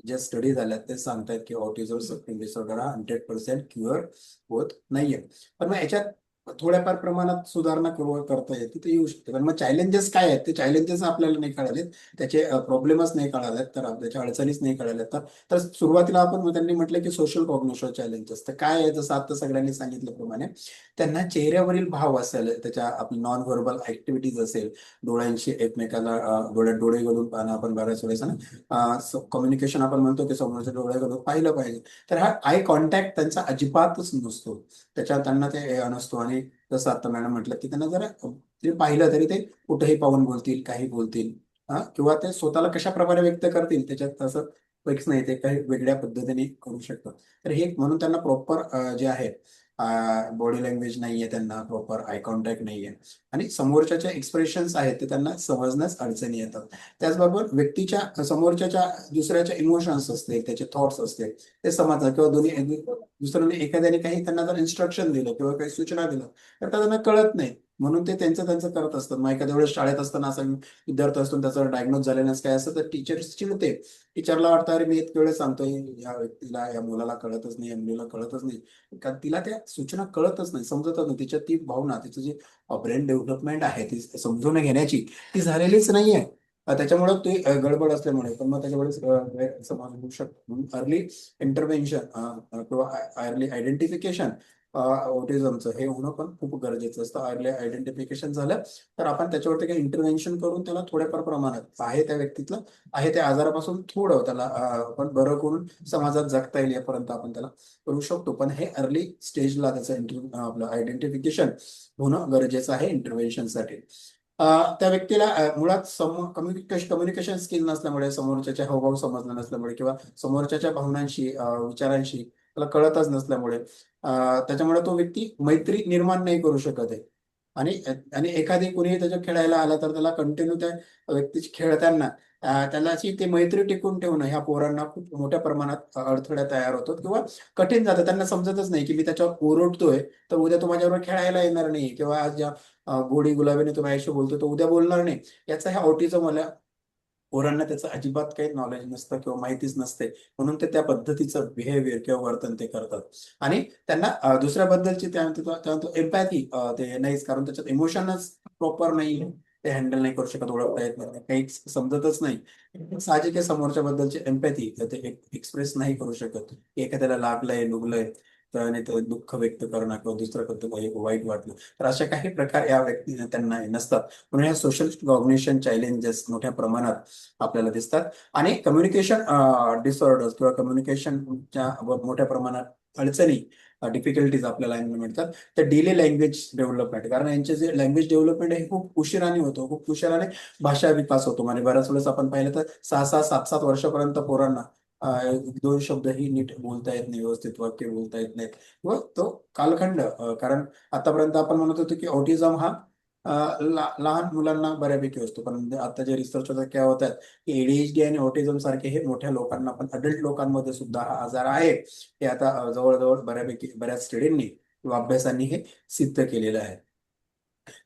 जे स्टडी झाल्यात ते सांगतायत की ऑटिझम स्पेक्ट्रम डिसऑर्डर हा 100% क्युअर होत नाहीये. पण मग याच्यात थोड्याफार प्रमाणात सुधारणा करता येते, ते येऊ शकते. पण मग चॅलेंजेस काय आहेत? ते चॅलेंजेस आपल्याला नाही कळालेत, त्याचे प्रॉब्लेमच नाही कळालेत, तर त्याच्या अडचणीच नाही कळाल्यात. तर सुरुवातीला आपण त्यांनी म्हटलं की सोशल कॉग्निशन चॅलेंजेस तर काय आहे? जसं आता सगळ्यांनी सांगितल्याप्रमाणे त्यांना चेहऱ्यावरील भाव असेल, त्याच्या आपली नॉन व्हर्बल ऍक्टिव्हिटीज असेल, डोळ्यांशी एकमेकाला डोळ्यात डोळे घालून पाहणं, आपण बऱ्याच वेळेस ना कम्युनिकेशन आपण म्हणतो की समोरच्या डोळे घालून पाहिलं पाहिजे, तर हा आय कॉन्टॅक्ट त्यांचा अजिबातच नसतो, त्याच्यात त्यांना ते नसतो. आणि जसं आता मॅडम म्हटलं की त्यांना जरा ते पाहिलं तरी ते कुठेही पाहून बोलतील, काही बोलतील, किंवा ते स्वतःला कशा प्रकारे व्यक्त करतील त्याच्यात असं फिक्स नाही, ते काही वेगळ्या पद्धतीने करू शकतात. तर हे म्हणून त्यांना प्रॉपर जे आहे बॉडी लँग्वेज नाहीये, त्यांना प्रॉपर आय कॉन्टॅक्ट नाहीये, आणि समोरच्याच्या एक्सप्रेशन्स आहेत ते त्यांना समजण्यास अडचणी येतात. त्याचबरोबर व्यक्तीच्या समोरच्याच्या दुसऱ्याच्या इमोशन्स असतील, त्याचे थॉट्स असतील ते समजतात, किंवा दुसऱ्याने एखाद्याने काही त्यांना जर इन्स्ट्रक्शन दिलं किंवा काही सूचना दिलं तर त्यांना कळत नाही, म्हणून ते त्यांचं करत असतात. मग एखाद्या वेळेस शाळेत असताना असं विद्यार्थी असतो त्याचं डायग्नोज झालेलं काय असतं तर टीचर चिडते. टीचरला वाटतं अरे मी इतके वेळेस सांगतोय या व्यक्तीला, या मुलाला कळतच नाही, या मुलीला कळतच नाही, कारण तिला त्या सूचना कळतच नाही, समजतच नाही. तिच्यात ती भावना, तिचं जे ब्रेन डेव्हलपमेंट आहे ती समजून घेण्याची ती झालेलीच नाहीये. त्याच्यामुळे ते गडबड असल्यामुळे पण मग त्याच्यामुळे समज होऊ शकतो. अर्ली इंटरव्हेन्शन किंवा अर्ली आयडेंटिफिकेशन ऑटिझमचं हे होणं पण खूप गरजेचं असतं. अर्ली आयडेंटिफिकेशन झालं तर आपण त्याच्यावरती काही इंटरव्हेन्शन करून त्याला थोड्याफार प्रमाणात आहे त्या व्यक्तीतलं आहे त्या आजारापासून थोडं त्याला आपण बरं करून समाजात जगता येईल यापर्यंत आपण त्याला करू शकतो. पण हे अर्ली स्टेजला त्याचं आपलं आयडेंटिफिकेशन होणं गरजेचं आहे इंटरव्हेन्शनसाठी. त्या व्यक्तीला मुळात कम्युनिकेशन स्किल नसल्यामुळे, समोरच्याचे हावभाव समजणं नसल्यामुळे किंवा समोरच्याच्या भावनांशी विचारांशी त्याला कळतच नसल्यामुळे त्याच्यामुळे तो व्यक्ती मैत्री निर्माण नाही करू शकत आहे. आणि आणि एखादी कुणी त्याच्या खेळायला आला तर त्याला कंटिन्यू त्या व्यक्तीची खेळताना त्यालाची ते मैत्री टिकून ठेवणं ह्या पोरांना खूप मोठ्या प्रमाणात अडथळ्या तयार होतात किंवा कठीण जातं. त्यांना समजतच नाही की मी त्याच्यावर ओरडतोय तर उद्या तो माझ्याबरोबर खेळायला येणार नाही, किंवा आज ज्या गोडी गुलाबीने तो माझ्याशी बोलतो तो उद्या बोलणार नाही. याचा ह्या ऑटिझम मला पोरांना त्याचं अजिबात काही नॉलेज नसतं किंवा माहितीच नसते, म्हणून ते त्या पद्धतीचं बिहेवियर किंवा वर्तन ते करतात. आणि त्यांना दुसऱ्याबद्दलची त्यानंतर एम्पॅथी ते नाहीच, कारण त्याच्यात इमोशनच प्रॉपर नाही, ते हँडल नाही करू शकत, ओळखता येत नाही, काही समजतच नाही. साहजिक आहे, समोरच्या बद्दलची एम्पॅथी ते एक्सप्रेस नाही करू शकत. एखाद्याला लागलंय लुगलंय तर आणि ते दुःख व्यक्त करणं किंवा दुसऱ्याबद्दल काही वाईट वाटलं तर अशा काही प्रकार या व्यक्तीने त्यांना नसतात. म्हणून या सोशल कॉग्निशन चॅलेंजेस मोठ्या प्रमाणात आपल्याला दिसतात. आणि कम्युनिकेशन डिसऑर्डर्स किंवा कम्युनिकेशनच्या मोठ्या प्रमाणात अडचणी डिफिकल्टीज आपल्याला मिळतात. तर डेली लँग्वेज डेव्हलपमेंट, कारण यांचे जे लँग्वेज डेव्हलपमेंट आहे खूप उशिराने होतो, खूप उशिराने भाषा विकास होतो. म्हणजे बऱ्याच वेळेस आपण पाहिलं तर 6-6, 7-7 वर्षापर्यंत पोरांना 1-2 शब्दही नीट बोलता येत नाही, व्यवस्थित वाक्य बोलता येत नाहीत, व तो कालखंड कारण आतापर्यंत आपण म्हणत होतो की ऑटिझम हा लहान मुलांना बऱ्यापैकी असतो, पण आता जे रिसर्च होतात काय होतात की एडीएचडी आणि ऑटिझम सारखे हे मोठ्या लोकांना पण अडल्ट लोकांमध्ये सुद्धा हा आजार आहे. हे आता जवळजवळ बऱ्याच स्टडींनी किंवा अभ्यासांनी हे सिद्ध केलेलं आहे.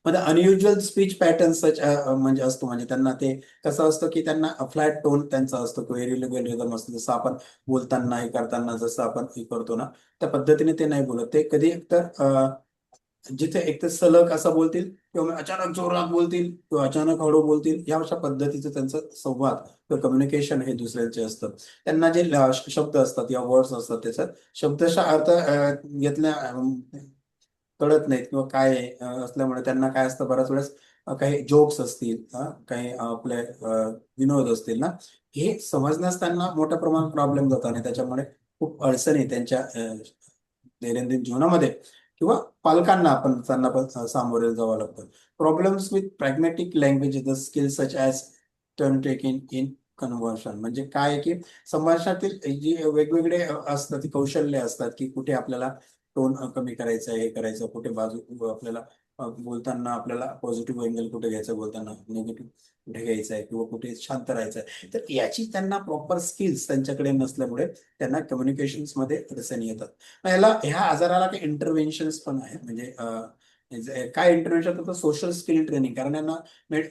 मध्ये अनयुज्युअल स्पीच पॅटर्न सच म्हणजे असतो, म्हणजे त्यांना ते कसं असतं की त्यांना फ्लॅट टोन त्यांचा असतो किंवा इरिलिगल रिदम असतो. जसं आपण बोलताना हे करताना जसं आपण हे करतो ना त्या पद्धतीने ते नाही बोलत. ते कधी एकतर जिथे एकतर सलग असं बोलतील किंवा अचानक जोरात बोलतील किंवा अचानक हळू बोलतील, या अशा पद्धतीचं त्यांचं संवाद किंवा कम्युनिकेशन हे दुसऱ्यांचे असतं. त्यांना जे शब्द असतात या वर्ड्स असतात त्याचा शब्दशः अर्थ घेतल्या कळत नाहीत किंवा काय असल्यामुळे त्यांना काय असतं बऱ्याच वेळेस काही जोक्स असतील, काही आपले विनोद असतील ना, हे समजण्यास त्यांना मोठ्या प्रमाणात प्रॉब्लेम जातात आणि त्याच्यामुळे खूप अडचणी त्यांच्या दैनंदिन जीवनामध्ये किंवा पालकांना आपण त्यांना पण सामोरे जावं लागतं. Problems with pragmatic language the skill such as turn taking in conversation, म्हणजे काय आहे की संभाषणातील जी वेगवेगळे असतात ती कौशल्य असतात की कुठे आपल्याला टोन कमी करायचा आहे, हे करायचं, कुठे बाजू आपल्याला बोलताना आपल्याला पॉझिटिव्ह अँगल कुठे घ्यायचं, बोलताना निगेटिव्ह कुठे घ्यायचं आहे किंवा कुठे शांत राहायचं आहे. तर याची त्यांना प्रॉपर स्किल्स त्यांच्याकडे नसल्यामुळे त्यांना कम्युनिकेशन्स मध्ये अडचणी येतात. ह्या आजाराला काही इंटरव्हेन्शन्स पण आहेत, म्हणजे काय इंटरव्हेन्शन होतं सोशल स्किल ट्रेनिंग, कारण यांना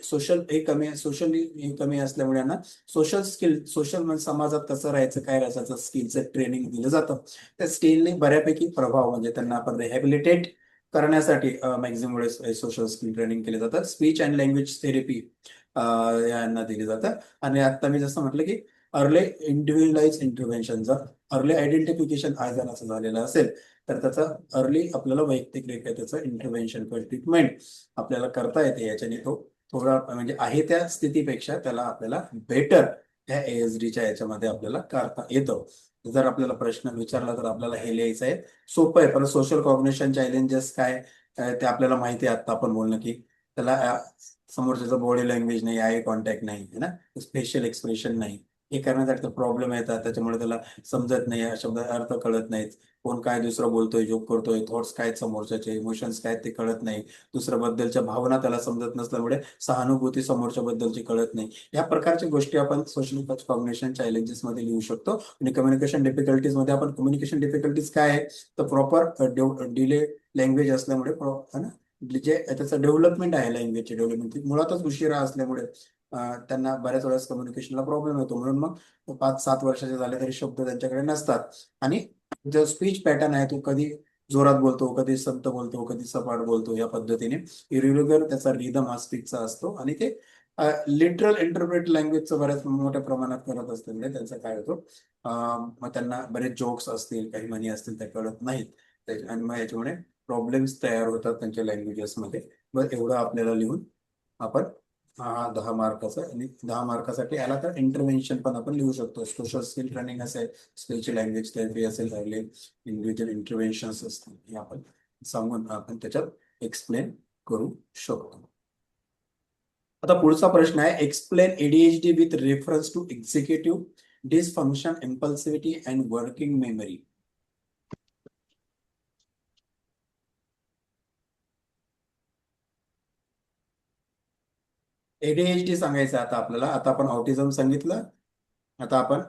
सोशल हे कमी सोशली हे कमी असल्यामुळे यांना सोशल स्किल म्हणजे समाजात कसं राहायचं, काय राहायचं स्किलचं ट्रेनिंग दिलं जातं. त्या स्किलने बऱ्यापैकी प्रभाव म्हणजे त्यांना आपण रिहॅबिलिटेट करण्यासाठी मॅक्झिमम सोशल स्किल ट्रेनिंग केले जातात. स्पीच अँड लँग्वेज थेरपी यांना दिली जातं. आणि आता मी जसं म्हटलं की अर्ली इंडिव्हिज्युअलाइज इंटरव्हेन्शन, जर अर्ली आयडेंटिफिकेशन जर असं झालेलं असेल तर त्याचं अर्ली आपल्याला वैयक्तिकरित्या त्याचं इंटरव्हेन्शन किंवा ट्रीटमेंट आपल्याला करता येते. याच्याने तो थोडा म्हणजे आहे त्या स्थितीपेक्षा त्याला आपल्याला बेटर ह्या ASDच्या याच्यामध्ये आपल्याला करता येतं. जर आपल्याला प्रश्न विचारला तर आपल्याला हे लिहायचं आहे. सोपं आहे, पण सोशल कॉग्निशन चॅलेंजेस काय ते आपल्याला माहिती आहे. आता आपण बोलणं की त्याला समोरच्याचं बॉडी लँग्वेज नाही, आय कॉन्टॅक्ट नाही है ना, फेशियल एक्सप्रेशन नाही, हे करण्यासाठी प्रॉब्लेम येतात. त्याच्यामुळे त्याला समजत नाही, शब्द अर्थ कळत नाहीत, कोण काय दुसरं बोलतोय, जोक करतोय, थॉट्स काय आहेत समोरच्याचे, इमोशन्स काय आहेत ते कळत नाही, दुसऱ्या बद्दलच्या भावना त्याला समजत नसल्यामुळे सहानुभूती समोरच्या बद्दलची कळत नाही. या प्रकारच्या गोष्टी आपण सोशल कॉग्निशन चॅलेंजेस मध्ये लिहू शकतो. आणि कम्युनिकेशन डिफिकल्टीज मध्ये आपण कम्युनिकेशन डिफिकल्टीज काय आहे तर प्रॉपर डिले लँग्वेज असल्यामुळे है ना, जे त्याचं डेव्हलपमेंट आहे लँग्वेजची डेव्हलपमेंट मुळातच उशिरा असल्यामुळे त्यांना बऱ्याच वेळेस कम्युनिकेशनला प्रॉब्लेम होतो. म्हणून मग 5-7 वर्षाचे झाले तरी शब्द त्यांच्याकडे नसतात. आणि जो स्पीच पॅटर्न आहे तो कधी जोरात बोलतो, कधी संत बोलतो, कधी सपाट बोलतो, या पद्धतीने इरेग्युलर त्याचा रिदम हा स्पीचचा असतो. आणि ते लिटरल इंटरप्रेट लँग्वेजचं बऱ्याच मोठ्या प्रमाणात करत असल्यामुळे त्यांचं काय होतं मग त्यांना बरेच जोक्स असतील, काही म्हणी असतील त्या कळत नाहीत. आणि मग याच्यामुळे प्रॉब्लेम्स तयार होतात त्यांच्या लँग्वेजेसमध्ये. बरं, एवढं आपल्याला लिहून आपण 10 मार्काचा, आणि 10 मार्कासाठी याला तर इंटरव्हेन्शन पण आपण लिहू शकतो. सोशल स्किल ट्रेनिंग असेल, स्पीच लँग्वेज थेरपी असेल, राहिले इंडिव्हिज्युअल इंटरव्हेन्शन्स असतील, हे आपण सांगून आपण त्याच्यात एक्सप्लेन करू शकतो. आता पुढचा प्रश्न आहे, explain ADHD with reference to executive dysfunction, impulsivity and working memory. ADHD सांगायचं आता आपल्याला. आता आपण ऑटिझम सांगितलं, आता आपण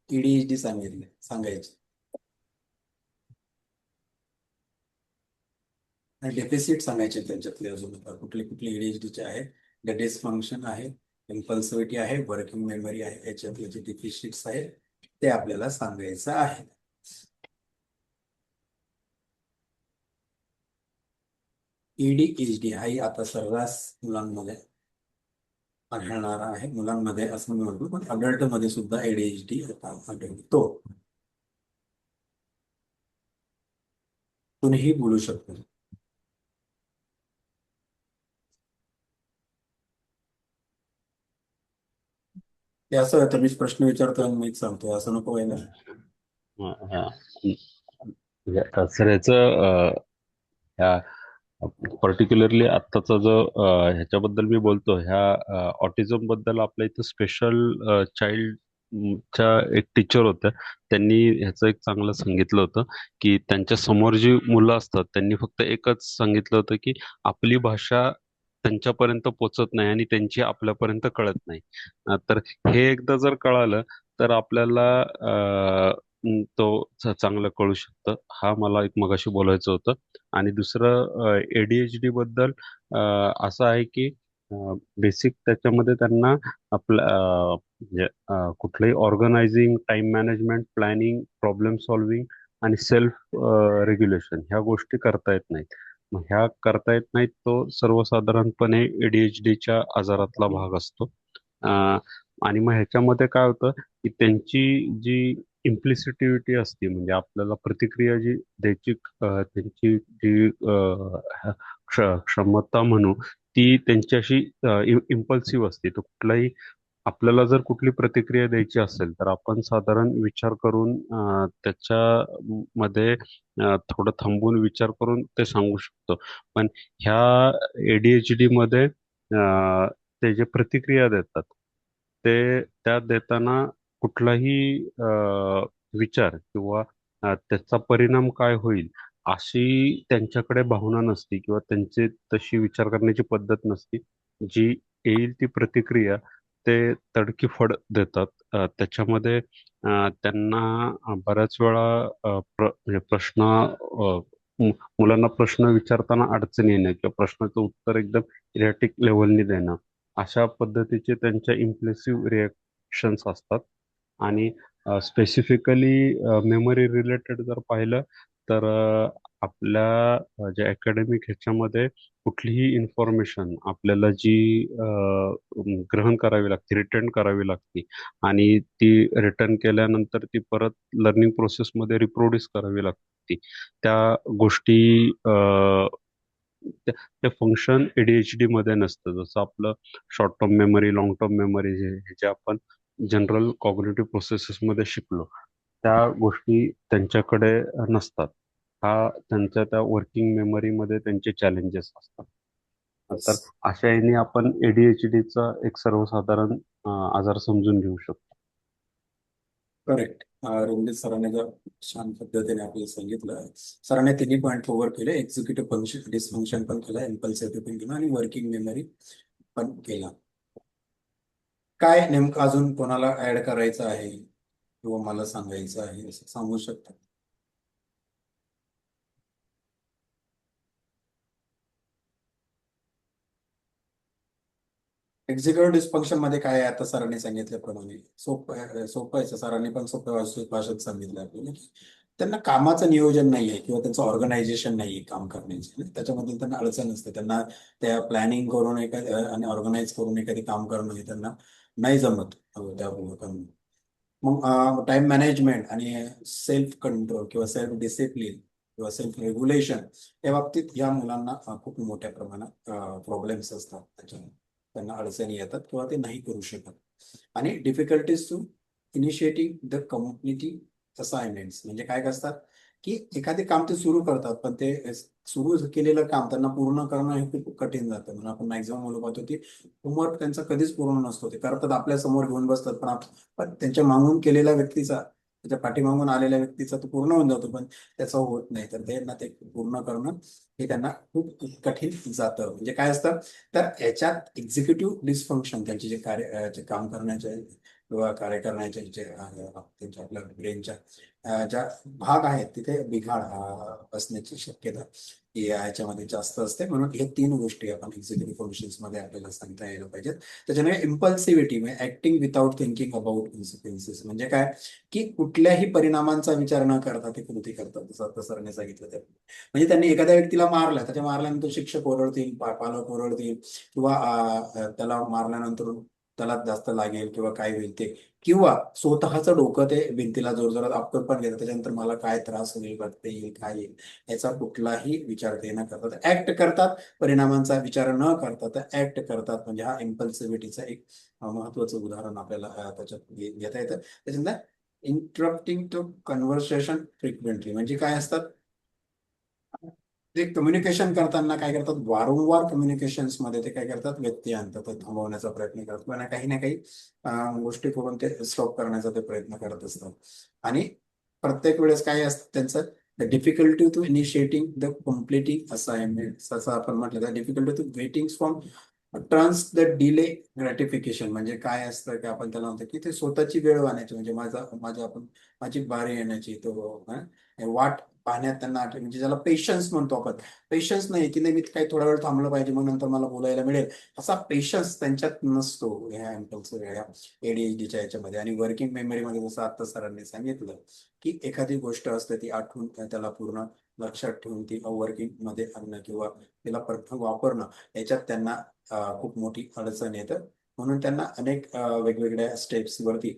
एडीएचडी सांगायचे. डेफिसिट सांगायचे त्यांच्यातले अजून कुठले कुठले एडीएचडीचे आहे. डिसफंक्शन आहे, इम्पल्सिव्हिटी आहे, वर्किंग मेमरी आहे, याच्यातले जे डेफिसिट्स आहेत ते आपल्याला सांगायचं आहे. एडीएचडी हाही आता सर्रास मुलांमध्ये आढळणारा आहे. मुलांमध्ये असं मी म्हणतो, पण अडल्ट मध्ये सुद्धा एडीएचडी आता आढळतो. कुणीही बोलू शकतो. ते असं होतं, मीच प्रश्न विचारतोय आणि मीच सांगतोय, असं नको व्हायला. सर याचं ह्या पर्टिक्युलरली आत्ताचा जो ह्याच्याबद्दल मी बोलतो, ह्या ऑटिझम बद्दल आपल्या इथं स्पेशल चाइल्ड च्या एक टीचर होत्या. त्यांनी ह्याचं एक चांगलं सांगितलं होतं की त्यांच्या समोर जी मुलं असतात त्यांनी फक्त एकच सांगितलं होतं की आपली भाषा त्यांच्यापर्यंत पोचत नाही आणि त्यांची आपल्यापर्यंत कळत नाही. तर हे एकदा जर कळालं तर आपल्याला चांगलं कळू शकतं. हा मला एक मगाशी बोलायचं होतं. आणि दुसरं एडीएचडी बद्दल असं आहे की बेसिक त्याच्यामध्ये त्यांना आपलं म्हणजे कुठलंही organising, time management, planning, problem solving आणि सेल्फ रेग्युलेशन ह्या गोष्टी करता येत नाहीत. मग ह्या करता येत नाहीत तो सर्वसाधारणपणे एडीएचडीच्या आजारातला भाग असतो. आणि मग ह्याच्यामध्ये काय होतं की त्यांची जी इम्प्लिसिटिव्हिटी असते, म्हणजे आपल्याला प्रतिक्रिया जी द्यायची त्यांची जी क्षमता म्हणू, ती त्यांची अशी इम्पल्सिव्ह असते. तर कुठलाही आपल्याला जर कुठली प्रतिक्रिया द्यायची असेल तर आपण साधारण विचार करून त्याच्यामध्ये थोडं थांबून विचार करून ते सांगू शकतो. पण ह्या एडीएचडी मध्ये ते जे प्रतिक्रिया देतात ते त्या देताना कुठलाही विचार किंवा त्याचा परिणाम काय होईल अशी त्यांच्याकडे भावना नसते किंवा त्यांची तशी विचार करण्याची पद्धत नसते. जी येईल ती प्रतिक्रिया ते तडकीफड देतात. त्याच्यामध्ये त्यांना बऱ्याच वेळा म्हणजे प्रश्न मुलांना प्रश्न विचारताना अडचण येणं किंवा प्रश्नाचं उत्तर एकदम इरॅटिक लेवलनी देणं, अशा पद्धतीचे त्यांच्या इम्प्रेसिव्ह रिएक्शन्स असतात. आणि स्पेसिफिकली मेमरी रिलेटेड जर पाहिलं तर आपल्या जे अकॅडमिक ह्याच्यामध्ये कुठलीही इन्फॉर्मेशन आपल्याला जी ग्रहण करावी लागते, रिटर्न करावी लागते आणि ती रिटर्न केल्यानंतर ती परत लर्निंग प्रोसेसमध्ये रिप्रोड्यूस करावी लागते. त्या गोष्टी ते फंक्शन एडीएचडी मध्ये नसतं. जसं आपलं short term memory, long term memory जे आपण जनरल कॉग्निटिव्ह प्रोसेसेस मध्ये शिकलो त्या गोष्टी त्यांच्याकडे नसतात. हा त्यांच्या त्या वर्किंग मेमरीमध्ये त्यांचे चॅलेंजेस असतात. तर अशा याने आपण एडीएचडीचा एक सर्वसाधारण आजार समजून घेऊ शकतो. करेक्ट. रणजित सरांनी जर छान पद्धतीने आपल्याला सांगितलं, सरांनी तिन्ही पॉईंट कव्हर केले. एक्झिक्युटिव्ह फंक्शन डिस्फंक्शन पण केलं, इम्पल्सिव्हिटी पण केलं आणि वर्किंग मेमरी पण केला. काय नेमकं अजून कोणाला ऍड करायचं आहे किंवा मला सांगायचं आहे असं सांगू शकता? एक्झिक्युटिव्ह डिस्फंक्शन मध्ये काय आहे आता सरांनी सांगितल्याप्रमाणे सोपं आहे. सरांनी पण सोप्या भाषेत सांगितलं आपल्याला की त्यांना कामाचं नियोजन नाहीये किंवा त्यांचं ऑर्गनायझेशन नाहीये काम करण्याचे. त्याच्यामध्ये त्यांना अडचण असते. त्यांना त्या प्लॅनिंग करून आणि ऑर्गनाईज करून एखादी काम करणं हे त्यांना नाही जमत त्या लोकांना. मग टाइम मॅनेजमेंट आणि सेल्फ कंट्रोल किंवा सेल्फ डिसिप्लिन किंवा सेल्फ रेग्युलेशन या बाबतीत या मुलांना खूप मोठ्या प्रमाणात प्रॉब्लेम्स असतात. त्याच्यामुळे त्यांना अडचणी येतात किंवा ते नाही करू शकत. आणि difficulties to initiating the community assignments म्हणजे काय असतात की एखादे काम ते सुरू करतात पण ते सुरू केलेलं काम त्यांना पूर्ण करणं हे खूप कठीण जातं. म्हणून आपण मॅक्झिमम मुलं पाहतो की होमवर्क त्यांचा कधीच पूर्ण नसतो. ते करतात, आपल्या समोर घेऊन बसतात, पण त्यांच्या मागून केलेल्या व्यक्तीचा, त्याच्या पाठीमागून आलेल्या व्यक्तीचा तो पूर्ण होऊन जातो पण त्याचं होत नाही. तर त्यांना ते पूर्ण करणं हे त्यांना खूप कठीण जातं. म्हणजे काय असतं तर याच्यात एक्झिक्युटिव्ह डिस्फंक्शन त्यांचे जे जे काम करण्याचे किंवा कार्य करण्याचे जे त्यांच्या आपल्या ब्रेनच्या ज्या भाग आहेत तिथे बिघाड असण्याची शक्यता याच्यामध्ये जास्त असते. म्हणून हे तीन गोष्टी आपण एक्झिक्युटिव्ह फंक्शन्स मध्ये आपल्याला सांगता यायला पाहिजेत. त्याच्यामुळे इम्पल्सिव्हिटी म्हणजे acting without thinking about consequences म्हणजे काय की कुठल्याही परिणामांचा विचार न करता ते कृती करतात. जसं आता सरांनी सांगितलं ते म्हणजे त्यांनी एखाद्या व्यक्तीला मारलं, त्याच्या मारल्यानंतर शिक्षक ओरडतील, पालक ओरडतील किंवा त्याला मारल्यानंतर त्याला जास्त लागेल किंवा काय होईल ते, किंवा स्वतःचं डोकं ते भिंतीला जोरजोरात आपटून पण घेतात. त्याच्यानंतर मला काय त्रास होईल, बघते येईल, काय येईल याचा कुठलाही विचार ते न करतात, ऍक्ट करतात. परिणामांचा विचार न करता तर ऍक्ट करतात. म्हणजे हा इम्पल्सिव्हिटीचा एक महत्वाचं उदाहरण आपल्याला त्याच्यात घेता येतं. त्याच्यानंतर इंटरप्टिंग टू कन्व्हर्सेशन फ्रिक्वेंटली म्हणजे काय असतात ते कम्युनिकेशन करताना काय करतात, वारंवार कम्युनिकेशन्स मध्ये ते काय करतात, व्यत्यय आणतात, ते थांबवण्याचा प्रयत्न करतात पण ना काही गोष्टी करून ते स्टॉप करण्याचा ते प्रयत्न करत असतात. आणि प्रत्येक वेळेस काय असतं त्यांचं difficulty to initiating the completing assignment असं आपण म्हटलं तर difficulty to waiting from trans the delay gratification म्हणजे काय असतं की आपण त्याला म्हणतो की ते स्वतःची वेळ वाहण्याची म्हणजे माझी बारी येण्याची तो वाट पाहण्यात त्यांना म्हणजे ज्याला पेशन्स म्हणतो आपण, पेशन्स नाही की नाही मी काही थोडा वेळ थांबलं पाहिजे मग नंतर मला बोलायला मिळेल, असा पेशन्स त्यांच्यात नसतो ह्या ह्या एडीएचडीच्या याच्यामध्ये. आणि वर्किंग मेमरीमध्ये जसं आता सरांनी सांगितलं की एखादी गोष्ट असते ती आठवून त्याला पूर्ण लक्षात ठेवून ती वर्किंग मध्ये आणणं किंवा तिला परत वापरणं याच्यात त्यांना खूप मोठी अडचण येतं. म्हणून त्यांना अनेक वेगवेगळ्या स्टेप्स वरती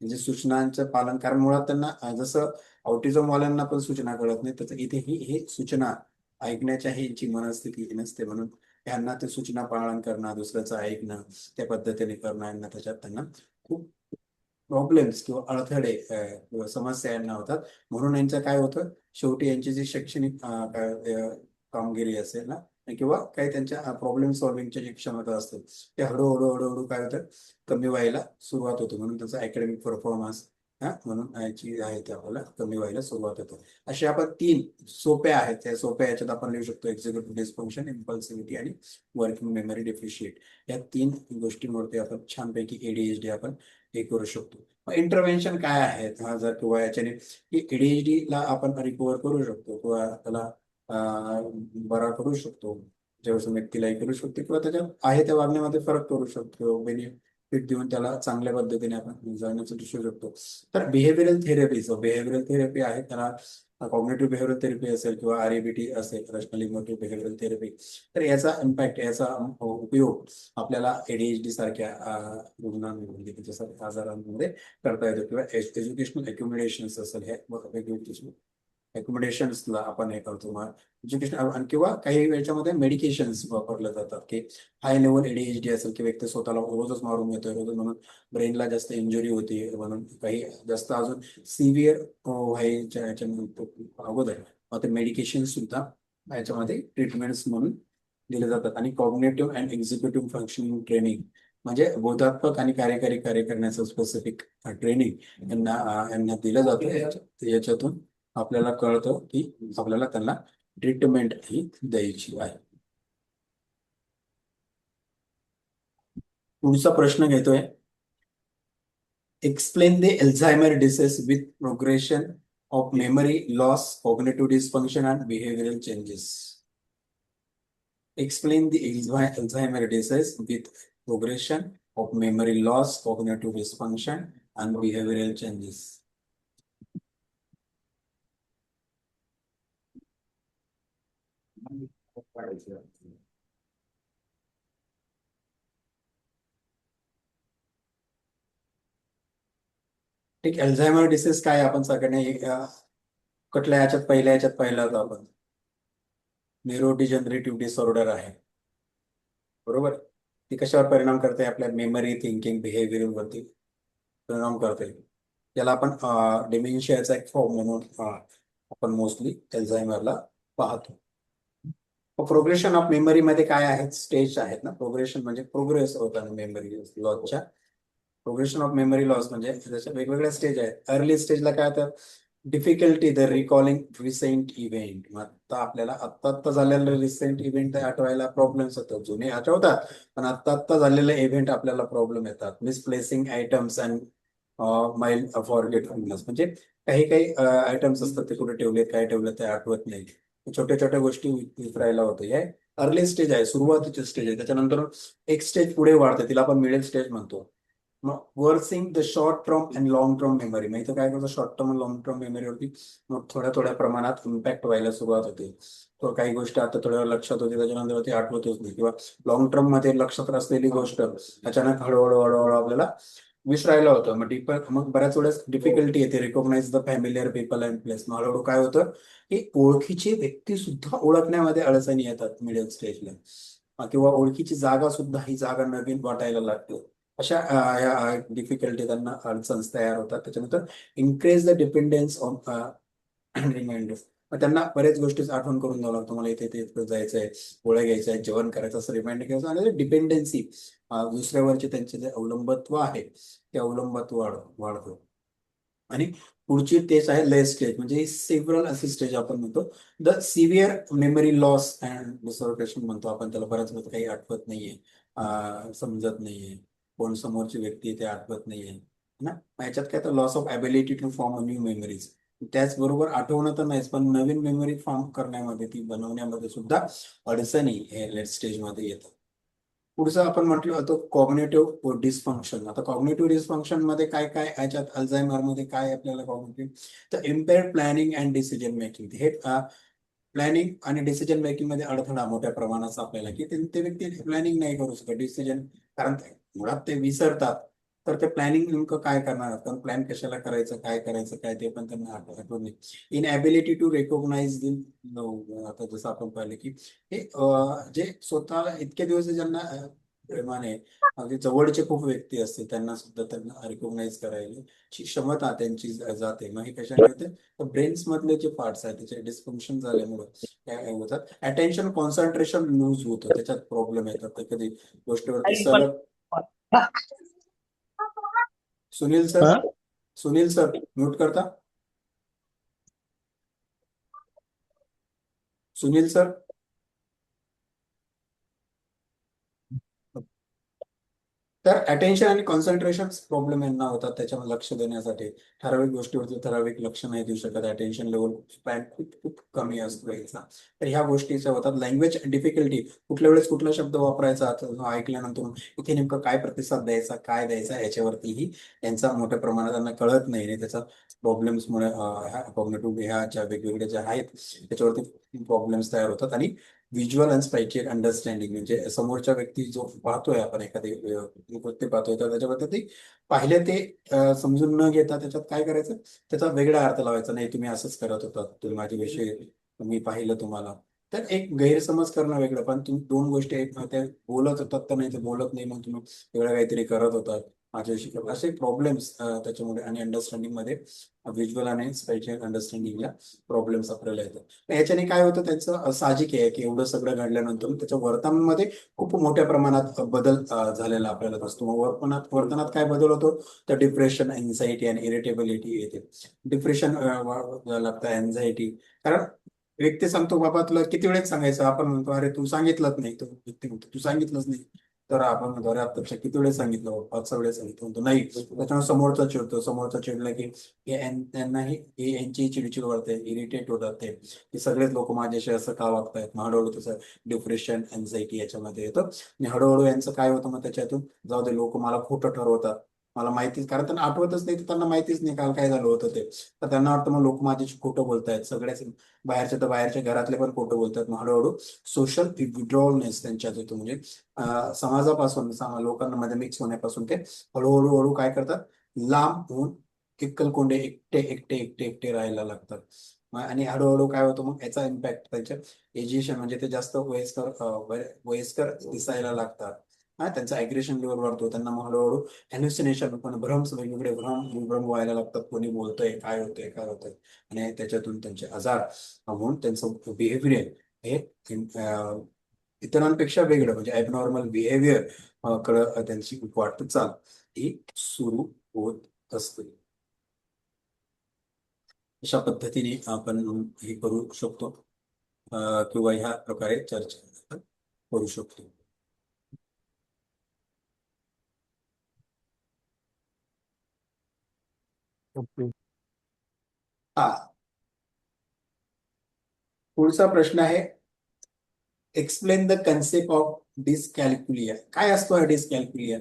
म्हणजे सूचनांचं पालन, कारण मुळात त्यांना जसं ऑटिझम वाल्यांना पण सूचना कळत नाही तर इथे हे सूचना ऐकण्याच्या ह्यांची मनस्थिती नसते. म्हणून यांना ते सूचना पालन करणं, दुसऱ्याचं ऐकणं, त्या पद्धतीने करणं यांना त्याच्यात त्यांना खूप प्रॉब्लेम्स किंवा अडथळे किंवा समस्या यांना होतात. म्हणून यांचं काय होतं शेवटी यांची जी शैक्षणिक कामगिरी असेल ना किंवा काही त्यांच्या प्रॉब्लेम सॉल्व्हिंगच्या जी क्षमता असतात ते हळूहळू काय होतं कमी व्हायला सुरुवात होते. म्हणून त्यांचा अकॅडमिक परफॉर्मन्स म्हणून याची आहे ते आपल्याला कमी व्हायला सुरुवात होते. असे आपण तीन सोप्या आहेत, त्या सोप्या याच्यात आपण लिहू शकतो एक्झिक्युटिव्ह डिस्फंक्शन, इम्पल्सिव्हिटी आणि वर्किंग मेमरी डेफिशिएट. या तीन गोष्टींवरती आपण छानपैकी एडीएचडी आपण हे करू शकतो. इंटरव्हेन्शन काय आहेत जर किंवा याच्याने एडीएचडी ला आपण रिकवर करू शकतो किंवा त्याला बरा करू शकतो, ज्यावेळेस व्यक्तीलाही करू शकतो किंवा त्याच्या आहे त्या वागण्यामध्ये फरक करू शकतो, बेनिफिट देऊन त्याला चांगल्या पद्धतीने आपण जगण्याचं शिकू शकतो. तर बिहेव्हिअरल थेरपी आहे, त्याला कॉग्निटिव्ह बिहेव्हिअरल थेरपी असेल किंवा आरएबीटी असेल, रॅशनल इमोटिव्ह बिहेव्हिअरल थेरपी. तर याचा इम्पॅक्ट, याचा उपयोग आपल्याला एडीएचडी सारख्या रुग्णांमध्ये त्याच्यासारख्या आजारांमध्ये करता येतो. किंवा एज्युकेशनल अक्युमिलेशन्स असेल हे वेगवेगळे अकोमोडेशन्सला आपण हे करतो. मग एज्युकेशन किंवा काही याच्यामध्ये मेडिकेशन्स वापरले जातात की हाय लेवल एडीएचडी असेल की व्यक्ती स्वतःला रोजच मारून घेतोय रोज, म्हणून ब्रेनला जास्त इंजुरी होती, म्हणून काही जास्त अजून सिव्हिअर व्हायच्या याच्यामध्ये अगोदर मग ते मेडिकेशन सुद्धा याच्यामध्ये ट्रीटमेंट्स म्हणून दिले जातात. आणि cognitive and executive functioning training म्हणजे बोधात्मक आणि कार्यकारी कार्य करण्याचं स्पेसिफिक ट्रेनिंग यांना दिलं जातं. याच्यातून आपल्याला कळतं की आपल्याला त्यांना ट्रीटमेंट ही द्यायची आहे. पुढचा प्रश्न घेतोय, explain the Alzheimer disease with progression of memory loss, cognitive dysfunction and behavioural changes. Explain the Alzheimer disease with progression of memory loss, cognitive dysfunction, and behavioral changes. ठीक, अल्झायमर डिसीज काय आपण सगळ्यांनी कुठल्या याच्यात पहिल्या होतो आपण, न्यूरोडिजनरेटिव्ह डिसऑर्डर आहे, बरोबर. ती कशावर परिणाम करते? आपल्या मेमरी, थिंकिंग, बिहेवियर वरती परिणाम करते. याला आपण डिमेन्शियाचा एक फॉर्म म्हणून आपण मोस्टली अल्झायमरला पाहतो. प्रोग्रेशन ऑफ मेमरी मध्ये काय आहेत? स्टेज आहेत ना. प्रोग्रेशन म्हणजे प्रोग्रेस होताना मेमरी लॉसच्या. प्रोग्रेशन ऑफ मेमरी लॉस म्हणजे त्याच्या वेगवेगळ्या स्टेज आहेत. अर्ली स्टेजला काय होतं? Difficulty the recalling recent event. आता आपल्याला आत्ता झालेलं रिसेंट इव्हेंट आठवायला प्रॉब्लेम्स होतात. जुने आठवतात पण आत्ता झालेले इव्हेंट आपल्याला प्रॉब्लेम येतात. Misplacing items and mild forgetfulness. म्हणजे काही आयटम्स असतात ते कुठे ठेवलेत, काय ठेवलं ते आठवत नाही. छोट्या छोट्या गोष्टी विसरायला होतं. हे अर्ली स्टेज आहे, सुरुवातीची स्टेज आहे. त्याच्यानंतर एक स्टेज पुढे वाढते, तिला आपण मिडल स्टेज म्हणतो. मग worsening the short term and long term memory. मग इथं काय करतो? शॉर्ट टर्म आणि लॉंग टर्म मेमरीवरती मग थोड्या प्रमाणात इम्पॅक्ट व्हायला सुरुवात होते. तो काही गोष्टी आता थोड्या लक्षात होते, त्याच्यानंतर ते आठवतच नाही. किंवा लॉंग टर्म मध्ये लक्षात असलेली गोष्ट अचानक हळूहळू आपल्याला विसरायला होतं. मग बऱ्याच वेळेस डिफिकल्टी येते recognise the familiar people and place. मग हळूहळू काय होतं की ओळखीची व्यक्ती सुद्धा ओळखण्यामध्ये अडचणी येतात मिडल स्टेजला. किंवा ओळखीची जागा सुद्धा ही जागा नवीन वाटायला लागते. अशा या डिफिकल्टी त्यांना अडचण तयार होतात. त्याच्यानंतर increase the dependence on reminders. मग त्यांना बऱ्याच गोष्टी आठवण करून द्यावं लागतं. मला इथे जायचंय, गोळ्या घ्यायच्या आहेत, जेवण करायचं, असं रिमाइंड करायचं. आणि डिपेंडन्सी दुसऱ्यावरचे त्यांचे जे अवलंबत्व आहे ते अवलंबत्व वाढतं. आणि पुढची स्टेज आहे लेस स्टेज, म्हणजे सेव्हरल अशी स्टेज आपण म्हणतो. The severe memory loss and disorientation म्हणतो आपण त्याला. बऱ्याच वेळेस काही आठवत नाहीये, समजत नाहीये, कोण समोरची व्यक्ती ते आठवत नाहीये ना. याच्यात काय तर loss of ability to form new memories. त्याचबरोबर आठवणं तर नाहीच, पण नवीन मेमरी फॉर्म करण्यामध्ये, ती बनवण्यामध्ये सुद्धा अडचणी हे लेट स्टेजमध्ये येतात. पुढचं आपण म्हटलं होतं कॉग्नेटिव्ह डिसफंक्शन. आता कॉग्नेटिव्ह डिसफंक्शन मध्ये काय काय याच्यात अल्झायमर मध्ये काय आपल्याला कॉग्नेटिव्ह, तर इम्पेअर्ड प्लॅनिंग अँड डिसिजन मेकिंग. हे प्लॅनिंग आणि डिसिजन मेकिंग मध्ये अडथळा मोठ्या प्रमाणाचा आपल्याला, की ते व्यक्ती प्लॅनिंग नाही करू शकत, डिसिजन, कारण मुळात ते विसरतात. तर ते प्लॅनिंग नेमकं काय करणार, कारण प्लॅन कशाला करायचं, काय करायचं काय ते पण त्यांना आठवत नाही. Inability to recognise the, आता जसं आपण पाहिलं की हे जे स्वतः इतके दिवस ज्यांना प्रेमाने अगदी जवळचे खूप व्यक्ती असते त्यांना सुद्धा त्यांना रिकॉग्नाइज करायची क्षमता त्यांची जाते. मग हे कशाने होते? तर ब्रेन्स मधले जे पार्ट्स आहेत त्याचे डिस्फंक्शन झाल्यामुळे काय होतात, अटेन्शन कॉन्सन्ट्रेशन लूज होतं, त्याच्यात प्रॉब्लेम येतात. तर कधी गोष्टीवरती सलग. सुनील सर म्यूट करता. सुनील सर, तर अटेन्शन आणि कॉन्सन्ट्रेशन प्रॉब्लेम यांना होतात. त्याच्यावर लक्ष देण्यासाठी ठराविक गोष्टीवरती ठराविक लक्ष नाही देऊ शकत. अटेन्शन लेवल स्पॅन खूप कमी असतो याचा. तर ह्या गोष्टीच्या होतात. लँग्वेज डिफिकल्टी, कुठल्या वेळेस कुठला शब्द वापरायचा, ऐकल्यानंतर इथे नेमकं काय प्रतिसाद द्यायचा, काय द्यायचा, याच्यावरतीही यांचा मोठ्या प्रमाणात त्यांना कळत नाही. त्याचा प्रॉब्लेम्समुळे कॉग्निटिव्ह ह्या ज्या वेगवेगळ्या ज्या आहेत त्याच्यावरती प्रॉब्लेम्स तयार होतात. आणि व्हिज्युअल अँड स्पायचिक अंडरस्टँडिंग, म्हणजे समोरच्या व्यक्ती जो पाहतोय आपण एखादी कृत्य पाहतोय, तर त्याच्याबद्दल ते पाहिले ते समजून न घेता त्याच्यात काय करायचं, त्याचा वेगळा अर्थ लावायचा. नाही तुम्ही असंच करत होता, तुम्ही माझ्याविषयी, मी पाहिलं तुम्हाला. तर एक गैरसमज करणं वेगळं. पण तुम्ही दोन गोष्टी एक ते बोलत होतात तर नाही ते बोलत नाही, मग तुम्ही वेगळं काहीतरी करत होतात. माझ्याशी असे प्रॉब्लेम्स त्याच्यामुळे आणि अंडरस्टँडिंग मध्ये व्हिज्युअल आणि स्पेशल अंडरस्टँडिंगला प्रॉब्लेम्स आपल्याला येतात. तर याच्याने काय होतं, त्यांचं साहजिक आहे की एवढं सगळं घडल्यानंतर त्याच्या वर्तनामध्ये खूप मोठ्या प्रमाणात बदल झालेला आपल्याला दिसतो. मग वर्तनात काय बदल होतो, तर डिप्रेशन, एन्झायटी आणि इरिटेबिलिटी येते. डिप्रेशन लागतं, एन्झायटी, कारण व्यक्ती सांगतो, बाबा तुला किती वेळेस सांगायचं, आपण म्हणतो अरे तू सांगितलंच नाही, तो व्यक्ती म्हणतो तू सांगितलंच नाही, तर आपण म्हणतो अरे आता किती वेळेस सांगितलं, 5-6 वेळेस सांगितलं, म्हणतो नाही. त्याच्यामुळे समोरचा चिडतो, समोरचा चिडला की त्यांनाही यांची चिडचिड वाढते, इरिटेट होतात ते की सगळेच लोक माझ्याशी असं का वागतायत. मग हळूहळू तसं डिप्रेशन, एन्झायटी याच्यामध्ये येतं आणि हळूहळू यांचं काय होतं, मग त्याच्यातून जाऊ दे, लोक मला खोटं ठरवतात, मला माहितीच, कारण त्यांना आठवतच नाही, तर त्यांना माहितीच नाही काल काय झालं होतं ते, तर त्यांना वाटतं मग लोक माझ्याशी खोटं बोलतायत, सगळ्याच बाहेरच्या तर बाहेरच्या घरातले पण खोटं बोलतात. मग हळूहळू सोशल विड्रॉलनेस त्यांच्यात येतो, म्हणजे समाजापासून लोकांमध्ये मिक्स होण्यापासून ते हळूहळू हळू काय करतात, लांब होऊन एकलकोंडे, एकटे एकटे एकटे एकटे राहायला लागतात. आणि हळूहळू काय होतं, मग याचा इम्पॅक्ट त्यांच्या एज्युकेशन, म्हणजे ते जास्त वयस्कर दिसायला लागतात. त्यांचा ॲग्रेशन लेवल वाढतो, त्यांना मग हळूहळू हॅल्युसिनेशन, पण भ्रम्स, वेगवेगळे विभ्रम व्हायला लागतात, कोणी बोलतंय, काय होतंय काय होतंय, आणि त्याच्यातून त्यांचे आजार होऊन त्यांचं बिहेवियर हे इतरांपेक्षा वेगळं, म्हणजे ॲबनॉर्मल बिहेवियर कडे त्यांची वाटचाल ही सुरू होत असते. अशा पद्धतीने आपण हे करू शकतो, किंवा ह्या प्रकारे चर्चा करू शकतो. हा, पुढचा प्रश्न आहे, explain the concept of dyscalculia. काय असतो हा डिस्कॅल्क्युलिया?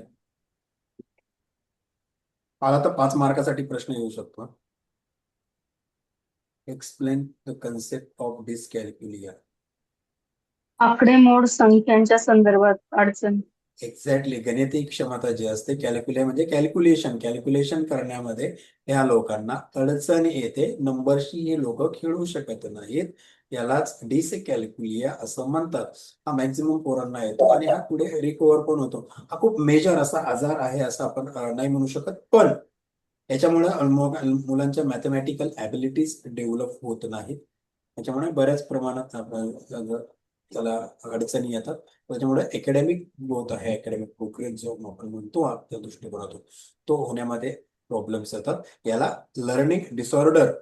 मला तर 5 मार्कासाठी प्रश्न येऊ शकतो. Explain the concept of dyscalculia. आकडेमोड संख्यांच्या संदर्भात अडचण. एक्झॅक्टली, गणिती क्षमता जी असते, कॅल्क्युले म्हणजे कॅल्क्युलेशन करण्यामध्ये या लोकांना अडचण येते, नंबरशी हे लोक खेळू शकत नाहीत, यालाच डिसकॅल्क्युलिया असं म्हणतात. हा मॅक्झिमम पोरांना येतो आणि हा पुढे रिकव्हर पण होतो. हा खूप मेजर असा आजार आहे असं आपण नाही म्हणू शकत, पण याच्यामुळे मुलांच्या मॅथमॅटिकल ॲबिलिटीज डेव्हलप होत नाहीत, त्याच्यामुळे बऱ्याच प्रमाणात त्याला अडचणी येतात. त्याच्यामुळे अकॅडमिक ग्रोथ आहे, अकॅडमिक प्रोग्रेस जो आपण म्हणतो त्या दृष्टिकोनातून, तो होण्यामध्ये प्रॉब्लेम्स येतात. याला लर्निंग डिसऑर्डर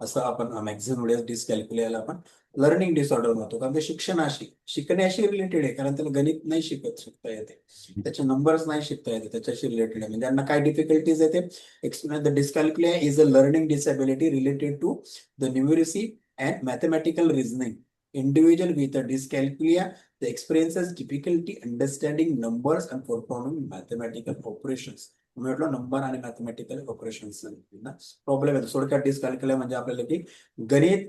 असं आपण मॅक्झिमम डिस्कॅल्क्युलियाला आपण लर्निंग डिसऑर्डर म्हणतो, कारण ते शिकण्याशी रिलेटेड आहे, कारण त्याला गणित नाही शिकता येते, त्याचे नंबर्स नाही शिकता येते, त्याच्याशी रिलेटेड आहे. म्हणजे त्यांना काय डिफिकल्टीज येते, explain the dyscalculia is a learning disability related to the numeracy and mathematical reasoning. Individual with a dyscalculia the experiences difficulty understanding numbers and performing mathematical operations. म्हटलं नंबर आणि मॅथमॅटिकल ऑपरेशन्स प्रॉब्लेम येतो. थोडक्यात dyscalculia म्हणजे आपल्याला की गणित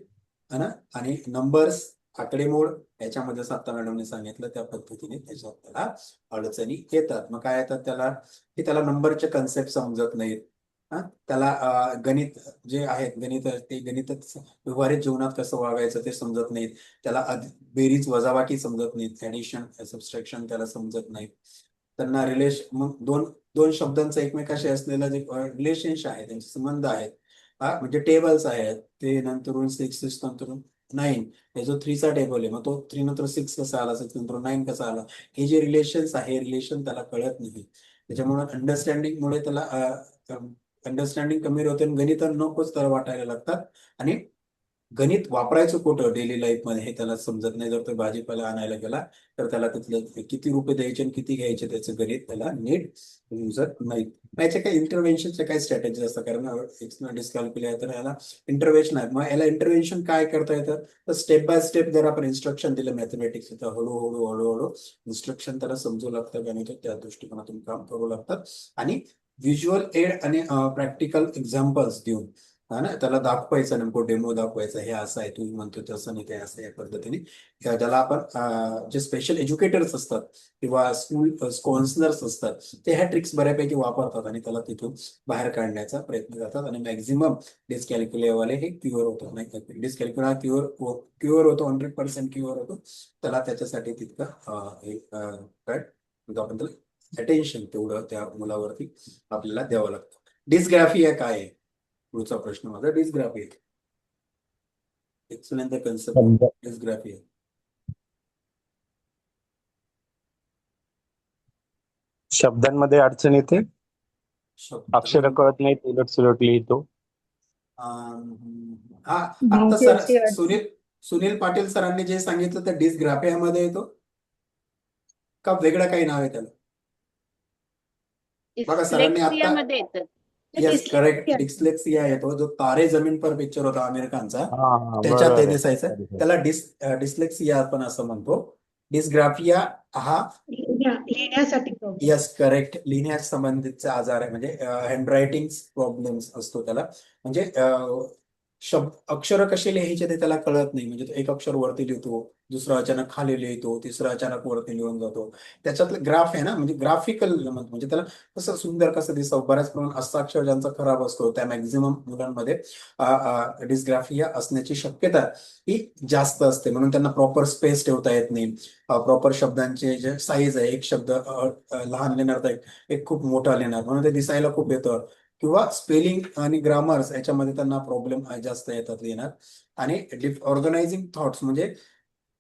है ना आणि नंबर्स, आकडेमोड याच्यामध्ये आता मॅडमने सांगितलं त्या पद्धतीने त्याच्यात त्याला अडचणी येतात. मग काय येतात त्याला, की त्याला नंबरचे कन्सेप्ट समजत नाहीत, त्याला गणित जे आहेत, ते गणितच व्यवहारिक जीवनात कसं वागायचं ते समजत नाहीत, त्याला बेरीज वजाबाकी समजत नाहीत, ऍडिशन सबस्ट्रॅक्शन त्याला समजत नाहीत. त्यांना मग दोन दोन शब्दांचा एकमेकाशी असलेला जे रिलेशनशिप आहे, त्यांचे संबंध आहेत, म्हणजे टेबल्स आहेत, ते नंतरून 6 नंतर 9, हे जो 3चा टेबल आहे, मग तो 3 नंतर 6 कसा आला, 6 नंतर 9 कसा आला, हे जे रिलेशन्स आहे, रिलेशन त्याला कळत नाही. त्याच्यामुळे अंडरस्टँडिंगमुळे त्याला अंडरस्टँडिंग कमी होते, गणित नकोच त्याला वाटायला लागतात, आणि गणित वापरायचं कुठं डेली लाईफमध्ये हे त्याला समजत नाही. जर तो भाजीपाला आणायला गेला तर त्याला तिथले किती रुपये द्यायचे आणि किती घ्यायचे त्याचं गणित त्याला नीट समजत नाही. याच्या काही इंटरव्हेन्शनच्या काही स्ट्रॅटेजी असतात, कारण डिस्कॅल्क्युलिया तर याला इंटरव्हेन्शन आहे. मग याला इंटरव्हेन्शन काय करता येतं, तर स्टेप बाय स्टेप जर आपण इन्स्ट्रक्शन दिलं मॅथमॅटिक्स, तर हळूहळू इन्स्ट्रक्शन त्याला समजू लागतं, गणित त्या दृष्टिकोनातून काम करू लागतात, आणि व्हिज्युअल एड आणि प्रॅक्टिकल एक्झाम्पल्स देऊन त्याला दाखवायचं, नेमकं डेमो दाखवायचा, हे असं आहे, तुम्ही म्हणतो तसं नाही, ते असं या पद्धतीने. त्याला आपण जे स्पेशल एज्युकेटर्स असतात किंवा स्कूल काउन्सिलर्स असतात, ते ह्या ट्रिक्स बऱ्यापैकी वापरतात आणि त्याला तिथून बाहेर काढण्याचा प्रयत्न करतात, आणि मॅक्झिमम डिस्कॅल्क्युलियावाले हे क्युअर होतात. नाही, डिस्कॅल्क्युलिया क्युअर होतो, 100% क्युअर होतो. त्याला त्याच्यासाठी तितकं आपण त्याला अटेन्शन तेवढं त्या मुलावरती आपल्याला द्यावं लागतं. डिस्ग्राफिया काय आहे? पुढचा प्रश्न माझा डिस्ग्राफिया. एक्सप्लेन द कन्सेप्ट शब्द डिस्ग्राफिया. शब्दांमध्ये अडचण येते, अक्षर कळत नाही, उलट सुलट लिहितो. हा आता सर भाषेची अडचण. सुनील पाटील सरांनी जे सांगितलं ते डिस्ग्राफियामध्ये येतो का वेगळं काही नाव आहे त्याला? बघा सरांनी आता डिस्लेक्सियामध्ये येतं. येस करेक्ट डिस्लेक्सिया येतो. जो तारे जमीन पर पिक्चर होता आमिर खानचा, हा त्याच्यात बरोबर ते आहे. दिसायचं. त्याला डिस्लेक्सिया आपण असं म्हणतो. डिस्ग्राफिया हा लिहिण्यासाठी प्रॉब्लेम. यस करेक्ट लिहिण्यास संबंधितचा आजार आहे. म्हणजे हँडरायटिंग प्रॉब्लेम्स असतो त्याला. म्हणजे शब्द अक्षर कसे लिहायचे ते त्याला कळत नाही. म्हणजे तो एक अक्षर वरती लिहितो, दुसरा अचानक खाली लिहितो, तिसरा अचानक वरती लिहून जातो. त्याच्यातलं ग्राफ आहे ना, म्हणजे ग्राफिकल म्हणजे त्याला कसं सुंदर कसं दिसतं. बऱ्याच प्रमाणात हस्ताक्षर ज्यांचा खराब असतो त्या मॅक्झिमम मुलांमध्ये डिस्ग्राफिया असण्याची शक्यता ही जास्त असते. म्हणून त्यांना प्रॉपर स्पेस ठेवता येत नाही. प्रॉपर शब्दांचे जे साईज आहे, एक शब्द लहान लिहिणार तर एक खूप मोठा लिहिणार, म्हणून ते दिसायला खूप येतं. किंवा स्पेलिंग आणि ग्रामर्स याच्यामध्ये त्यांना प्रॉब्लेम जास्त येतात लिहिणार. आणि ऑर्गनायझिंग थॉट्स म्हणजे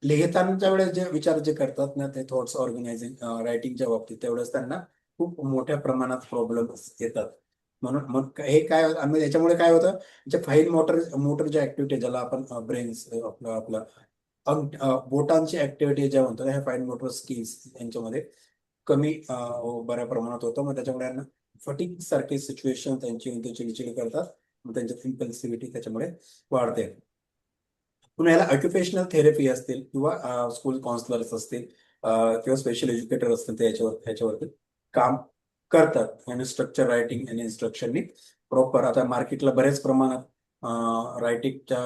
लिहितानाच्या वेळेस जे विचार जे करतात ना ते थॉट्स ऑर्गनायझिंग रायटिंगच्या बाबतीत तेवढंच त्यांना खूप मोठ्या प्रमाणात प्रॉब्लेम येतात. म्हणून मग हे काय होतं आणि याच्यामुळे काय होतं, जे फाईन मोटर जे ऍक्टिव्हिटी ज्याला आपण ब्रेन्स आपलं बोटांची ऍक्टिव्हिटी ज्या म्हणतो ह्या फाईन मोटर स्किल्स यांच्यामध्ये कमी बऱ्या प्रमाणात होतं. मग त्याच्यामुळे यांना फटिक सारखे सिच्युएशन त्यांची चिडचिड करतात. मग त्यांच्यात इम्पल्सिव्हिटी त्याच्यामुळे वाढते. पुन्हा याला ऑक्युपेशनल थेरपी असतील किंवा स्कूल काउन्सिलर्स असतील किंवा स्पेशल एज्युकेटर असतील ते याच्यावरती काम करतात. आणि स्ट्रक्चर रायटिंग आणि इन्स्ट्रक्शननी प्रॉपर आता मार्केटला बरेच प्रमाणात रायटिंगच्या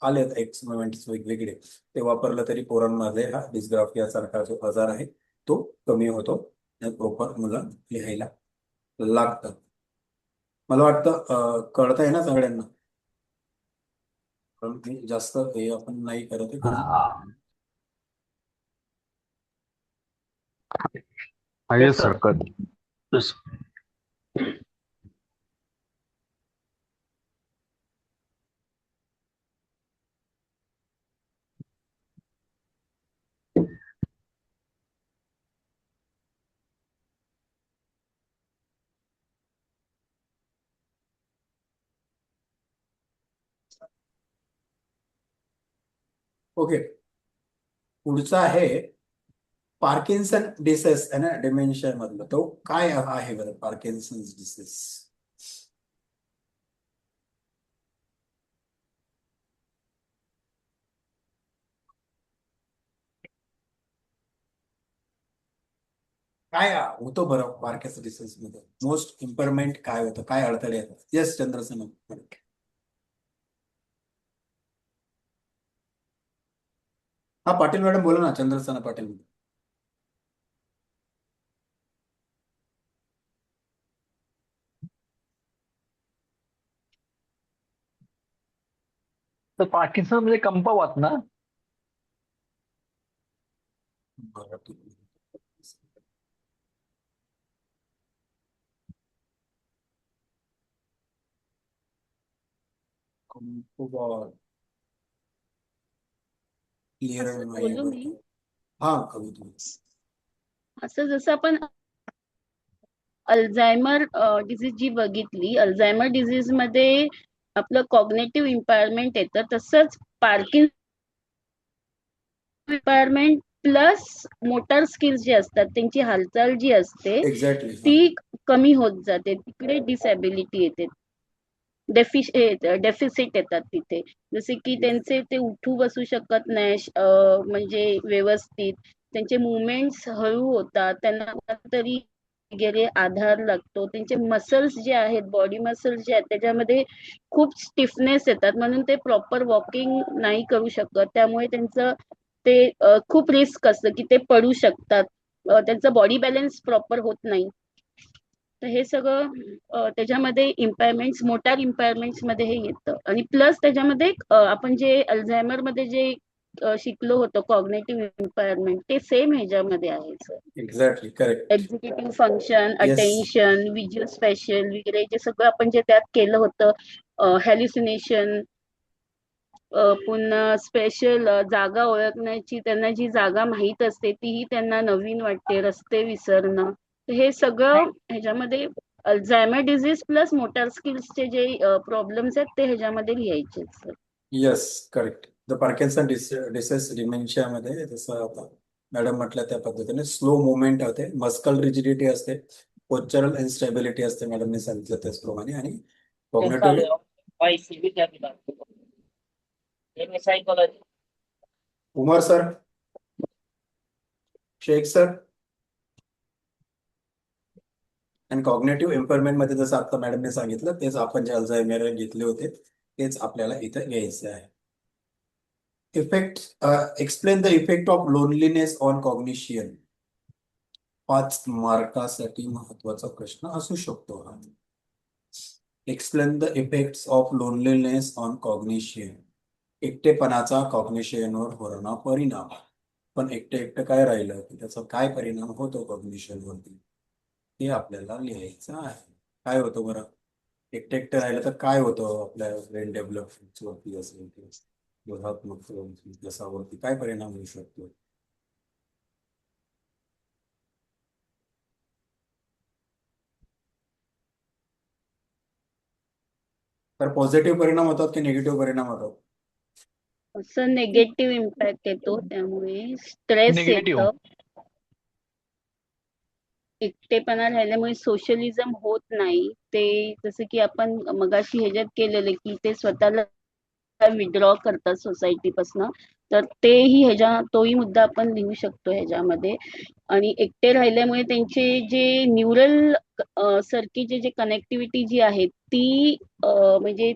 आलेत एक्सपेरिमेंट्स वेगवेगळे. ते वापरलं तरी पोरांमध्ये हा डिस्ग्राफिया सारखा जो आजार आहे तो कमी होतो. प्रॉपर मुलं लिहायला लागतात. मला वाटतं कळतंय ना सगळ्यांना, कारण मी जास्त हे आपण नाही करत आहे. आहे सरकार. ओके, पुढचा आहे पार्किन्सन डिसेस आहे ना, डिमेन्शिया मधलं. तो काय आहे बरं पार्किन्सन डिसेस? काय होतं बरं पार्किन्सन डिसेस मध्ये? मोस्ट इम्पेअरमेंट काय होतं, काय अडथळे येतात? येस चंद्रसेन. हा पाटील मॅडम बोला ना, चंद्रसेना पाटील. तर पार्किन्सन म्हणजे कंपवात ना? बरं क्लिअर असं नाही बोलू मी. हा कमी तुम्ही. असं जसं आपण अल्झायमर डिझीज जी बघितली, अल्झायमर डिझीज मध्ये आपलं कॉग्नेटिव्ह इम्पायरमेंट येतं, तसंच पार्किन्सन इम्पायरमेंट प्लस मोटर स्किल्स जे असतात त्यांची हालचाल जी असते एक्झॅक्टली ती कमी होत जाते. तिकडे डिसॅबिलिटी येते, डेफिसिट येतात तिथे. जसे की त्यांचे ते उठू बसू शकत नाही म्हणजे व्यवस्थित, त्यांचे मुवमेंट्स हळू होतात, त्यांना तरी वगैरे आधार लागतो. त्यांचे मसल्स जे आहेत, बॉडी मसल्स जे आहेत त्याच्यामध्ये खूप स्टिफनेस येतात, म्हणून ते प्रॉपर वॉकिंग नाही करू शकत. त्यामुळे त्यांचं ते खूप रिस्क असतं की ते पडू शकतात. त्यांचं बॉडी बॅलन्स प्रॉपर होत नाही. तर हे सगळं त्याच्यामध्ये इम्पायरमेंट्स, मोटार इम्पायरमेंट्स मध्ये हे येतं. आणि प्लस त्याच्यामध्ये आपण जे अल्झायमर मध्ये जे शिकलो होतो कॉग्नेटिव्ह इम्पेअरमेंट ते सेम ह्याच्यामध्ये आहे sir. Exactly correct. Executive function, yes. Attention, visual special वगैरे जे सगळं आपण जे त्यात केलं होतं, हॅल्युसिनेशन, पुन्हा स्पेशल जागा ओळखण्याची, त्यांना जी जागा माहीत असते तीही त्यांना नवीन वाटते, रस्ते विसरणं. तर हे सगळं ह्याच्यामध्ये अल्झायमर डिझीज प्लस मोटार स्किल्सचे जे प्रॉब्लेम्स आहेत ते ह्याच्यामध्ये लिहायचे sir. Yes correct. The Parkinson disease डिमेन्शियामध्ये जसं आता मॅडम म्हटलं त्या पद्धतीने स्लो मुवमेंट होते, मस्कल रिजिडिटी असते, पोस्चरल इन्स्टेबिलिटी असते मॅडमने सांगितलं त्याचप्रमाणे, आणि cognitive. Umar sir, Shaikh sir. आणि कॉग्नेटिव्ह इम्पेअरमेंट मध्ये जसं आता मॅडमने सांगितलं तेच आपण जे अल्झायमर घेतले होते तेच आपल्याला इथं घ्यायचे आहे. Effect, explain the effect of loneliness on cognition. 5 मार्कासाठी महत्वाचा प्रश्न असू शकतो हा. Explain the effects of loneliness on cognition. एकटेपणाचा कॉग्निशनवर होणारा परिणाम. पण एकटं काय राहिलं की त्याचा काय परिणाम होतो कॉग्निशनवरती हे आपल्याला लिहायचं आहे. काय होतं बरं, एकटं राहिलं तर काय होतं आपल्या ब्रेन डेव्हलपमेंटवरती असेल किंवा बोधात्मक विकासावरती काय परिणाम होऊ शकतो. तर पॉझिटिव्ह परिणाम होतात की निगेटिव्ह परिणाम होतात. असं निगेटिव्ह इम्पॅक्ट येतो, त्यामुळे स्ट्रेस निगेटिव्ह. येतं, एकटेपणा राहिल्यामुळे सोशलिझम होत नाही. ते जसं की आपण मगाशी ह्याच्यात केलेलं की ते स्वतःला विड्रॉ करतात सोसायटीपासनं, तर तेही तोही मुद्दा आपण लिहू शकतो ह्याच्यामध्ये. आणि एकटे राहिल्यामुळे त्यांचे जे न्यूरल सर्किटचे जे कनेक्टिव्हिटी जी आहे ती म्हणजे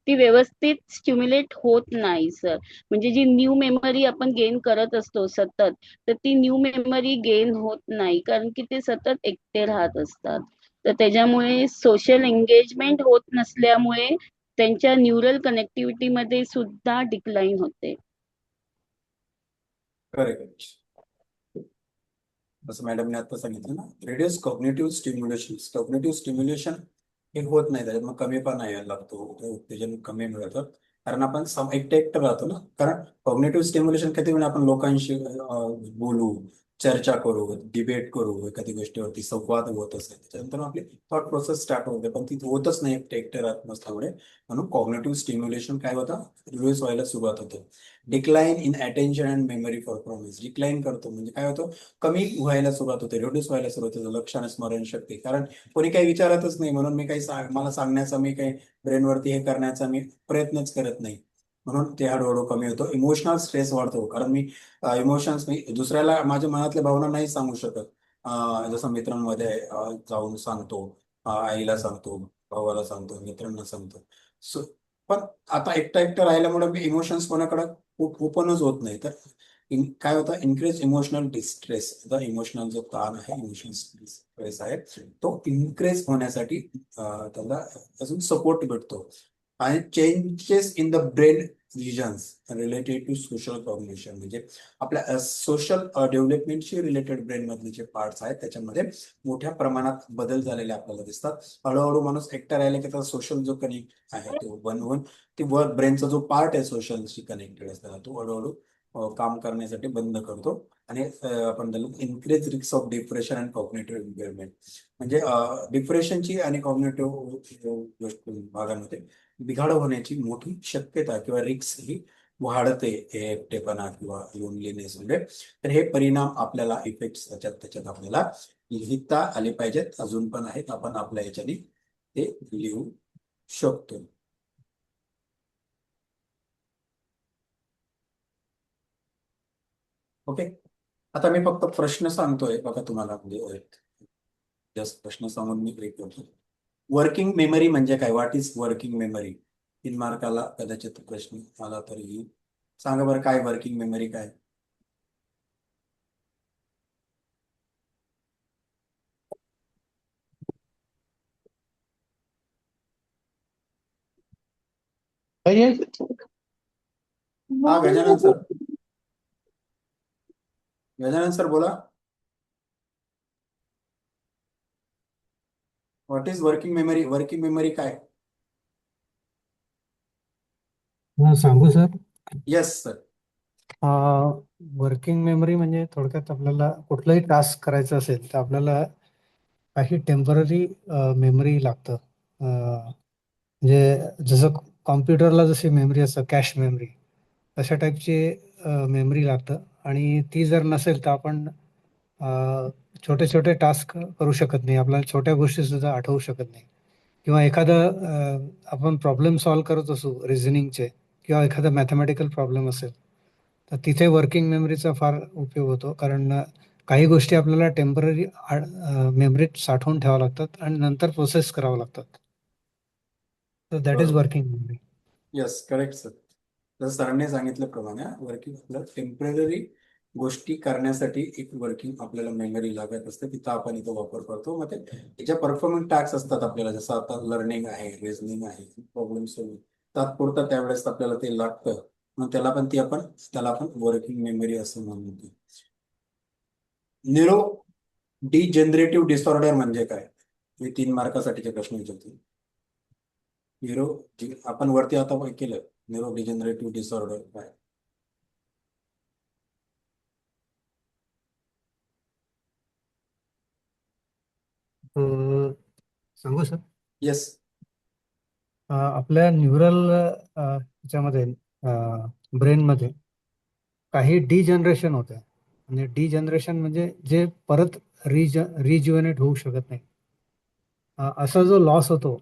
ती व्यवस्थित स्टिम्युलेट होत नाही सर. म्हणजे जी न्यू मेमरी आपण गेन करत असतो सतत, तर ती न्यू मेमरी गेन होत नाही, कारण की ते सतत एकटे राहत असतात. तर त्याच्यामुळे सोशल एंगेजमेंट होत नसल्यामुळे त्यांच्या न्यूरल कनेक्टिव्हिटी मध्ये सुद्धा डिक्लाइन होते. करेक्ट. जसं मॅडमने आता सांगितलं ना, radius cognitive stimulation. Cognitive stimulation हे होत नाही, त्याच्यात मग कमीपणा यायला लागतो, उत्तेजन कमी मिळतं, कारण आपण एकटं राहतो ना. कारण कॉग्नेटिव्ह स्टिम्युलेशन कधी वेळा आपण लोकांशी बोलू, चर्चा करू, डिबेट करू, एखादी गोष्टीवरती संवाद होत असेल त्याच्यानंतर आपली थॉट प्रोसेस स्टार्ट होते, पण ती होतच नाही एकटं राहत नसल्यामुळे. म्हणून कॉग्नेटिव्ह स्टिम्युलेशन काय होतं, रिड्यूस व्हायला सुरुवात होते. Decline in attention and memory performance. Decline करतो म्हणजे काय होतं, कमी व्हायला सुरुवात होते, रिड्यूस व्हायला सुरुवात होते लक्ष आणि स्मरणशक्ती. कारण कोणी काही विचारतच नाही, म्हणून मी काही मला सांगण्याचा, मी काही ब्रेनवरती हे करण्याचा मी प्रयत्नच करत नाही, म्हणून ते हळूहळू कमी होतो. इमोशनल स्ट्रेस वाढतो, कारण मी इमोशन्स मी दुसऱ्याला माझ्या मनातल्या भावना नाही सांगू शकत. जसं मित्रांमध्ये जाऊन सांगतो, आईला सांगतो, भावाला सांगतो, मित्रांना सांगतो. सो पण आता एकटं राहिल्यामुळे मी इमोशन्स कोणाकडे ओपनच होत नाही. तर काय होतं, इन्क्रीज इमोशनल डिस्ट्रेस. इमोशनल जो ताण आहे, इमोशनल स्ट्रेस आहे, तो इन्क्रीज होण्यासाठी त्याला अजून सपोर्ट भेटतो. आणि changes in the brain regions related to social cognition. म्हणजे आपल्या सोशल डेव्हलपमेंटशी रिलेटेड ब्रेन मधले जे पार्ट्स आहेत त्याच्यामध्ये मोठ्या प्रमाणात बदल झालेले आपल्याला दिसतात. हळूहळू माणूस एकटा राहिला की त्याचा सोशल जो कनेक्ट आहे तो बंद होऊन ते वर्क ब्रेनचा जो पार्ट आहे सोशलशी कनेक्टेड असताना तो हळूहळू काम करण्यासाठी बंद करतो. आणि आपण त्याला increase risk of depression and cognitive इम्पेअरमेंट. म्हणजे डिप्रेशनची आणि कॉग्नेटिव्ह भागामध्ये बिघाड होण्याची मोठी शक्यता किंवा रिस्क ही वाढते हे एकटेपणा किंवा लोनलीनेस म्हणजे. तर हे परिणाम आपल्याला इफेक्ट त्याच्यात आपल्याला लिहिता आले पाहिजेत. अजून पण आहेत, आपण आपल्या याच्याने ते लिहू शकतो. ओके. आता मी फक्त प्रश्न सांगतोय बघा तुम्हाला, म्हणजे जस्ट प्रश्न सांगून मी ब्रेक करतो. वर्किंग मेमरी म्हणजे काय, व्हॉट इज वर्किंग मेमरी. 3 मार्काला कदाचित प्रश्न आला तरी सांगा बरं, काय वर्किंग मेमरी काय. हा गजानन सर. गजानन सर बोला. What is working memory? Working memory काय? सांगू sir. Yes sir. Working memory म्हणजे थोडक्यात आपल्याला कुठलंही टास्क करायचं असेल तर आपल्याला काही टेम्पररी मेमरी लागतं. म्हणजे जसं कॉम्प्युटरला जशी मेमरी असतं कॅश मेमरी, तशा टाईपची मेमरी लागतं. आणि ती जर नसेल तर आपण छोटे छोटे टास्क करू शकत नाही, आपल्याला छोट्या गोष्टी सुद्धा आठवू शकत नाही. किंवा एखादं आपण प्रॉब्लेम सॉल्व्ह करत असू रिझनिंगचे, किंवा एखादा मॅथमॅटिकल प्रॉब्लेम असेल तर तिथे वर्किंग मेमरीचा फार उपयोग होतो. कारण काही गोष्टी आपल्याला टेम्पररी मेमरीत साठवून ठेवाव्या लागतात आणि नंतर प्रोसेस कराव्या लागतात. तर दॅट इज बरोबर. Working memory. Yes, correct sir. जसं सरांनी सांगितल्याप्रमाणे वर्किंग आपल्याला टेम्पररी गोष्टी करण्यासाठी एक वर्किंग आपल्याला मेमरी लागत असते, तिथं आपण इथं वापर करतो. मग ते ज्या परफॉर्मन्स टास्क असतात आपल्याला, जसं आता लर्निंग आहे, रिझनिंग आहे, प्रॉब्लेम सॉल्व्हिंग, तात्पुरता त्यावेळेस आपल्याला ते लागतं. मग त्याला आपण वर्किंग मेमरी असं म्हणतो. न्यूरो डिजनरेटिव्ह डिसऑर्डर म्हणजे काय? हे 3 मार्कासाठीचे प्रश्न विचारतो. न्यूरो, आपण वरती आता केलं, न्यूरो डिजनरेटिव्ह डिसऑर्डर काय? सांगू सर. येस. आपल्या न्यूरल ह्याच्यामध्ये ब्रेनमध्ये काही डिजनरेशन होते. म्हणजे डिजनरेशन म्हणजे जे परत रिज्युनेट होऊ शकत नाही. असा जो लॉस होतो,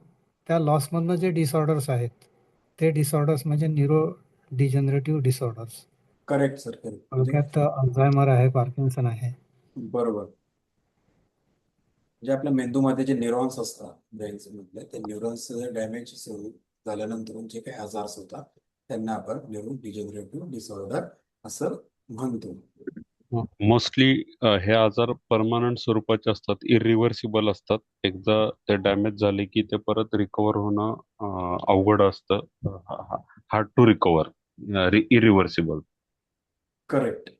त्या लॉसमधनं जे डिसऑर्डर्स आहेत ते डिसऑर्डर्स म्हणजे neuro degenerative disorders. Correct sir, correct. थोडक्यात अल्झायमर आहे, पार्किन्सन आहे. बरोबर. म्हणजे आपल्या मेंदूमध्ये जे न्यूरॉन्स असतात ब्रेन्स मधले, ते न्यूरॉन्स डॅमेज झाल्यानंतर जे काही आजार्स होतात त्यांना आपण न्यूरो डिजनरेटिव्ह डिसऑर्डर असं म्हणतो. मोस्टली हे आजार परमनंट स्वरूपाचे असतात, इरिव्हर्सिबल असतात. एकदा ते डॅमेज झाले की ते परत रिकवर होणं अवघड असतं. Hard to recover, irreversible. Correct.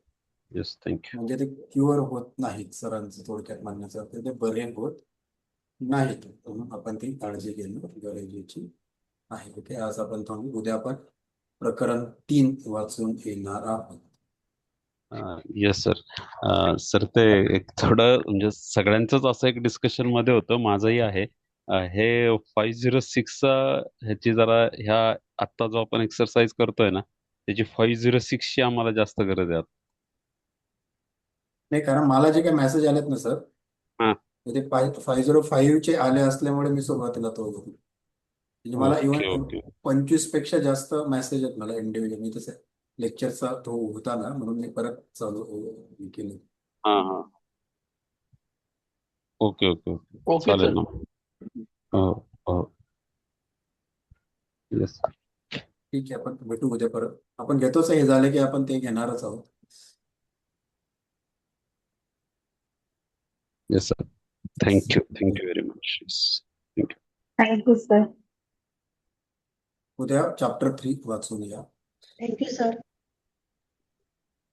Yes, thank you. म्हणजे ते क्युअर होत नाहीत, सरांचं थोडक्यात म्हणण्याचं अर्थ ते बरे होत नाहीत. म्हणून आपण ती काळजी घेणं गरजेची आहे. ओके, आज आपण थांबू. उद्या आपण प्रकरण 3 वाचून येणार आहोत. Yes sir. सर ते एक थोडं म्हणजे सगळ्यांचंच असं एक डिस्कशन मध्ये होतं, माझंही आहे. हे 506 ह्याची जरा ह्या आत्ता जो आपण एक्सरसाइज करतोय ना, त्याची 506 ची आम्हाला जास्त गरज आहे. नाही, कारण मला जे काही मेसेज आलेत ना सर, हां. ते 505 चे आले असल्यामुळे मी सुरुवातीला तो घेतला. म्हणजे मला ओके इव्हन ओके. 25 पेक्षा जास्त मेसेज आहेत मला इंडिव्हिज्युअल. मी तसं लेक्चरचा तो होता ना, म्हणून मी परत चालू केलं. हां हां. ओके ओके ओके, ओके चालेल सर. ना. हो हो. येस. ठीक आहे, आपण भेटू उद्या परत. आपण घेतोच, हे झालं की आपण ते घेणारच आहोत. Yes sir. Thank you very much. Thank you. Thank you sir. उद्या चॅप्टर 3 वाचून या. Thank you sir.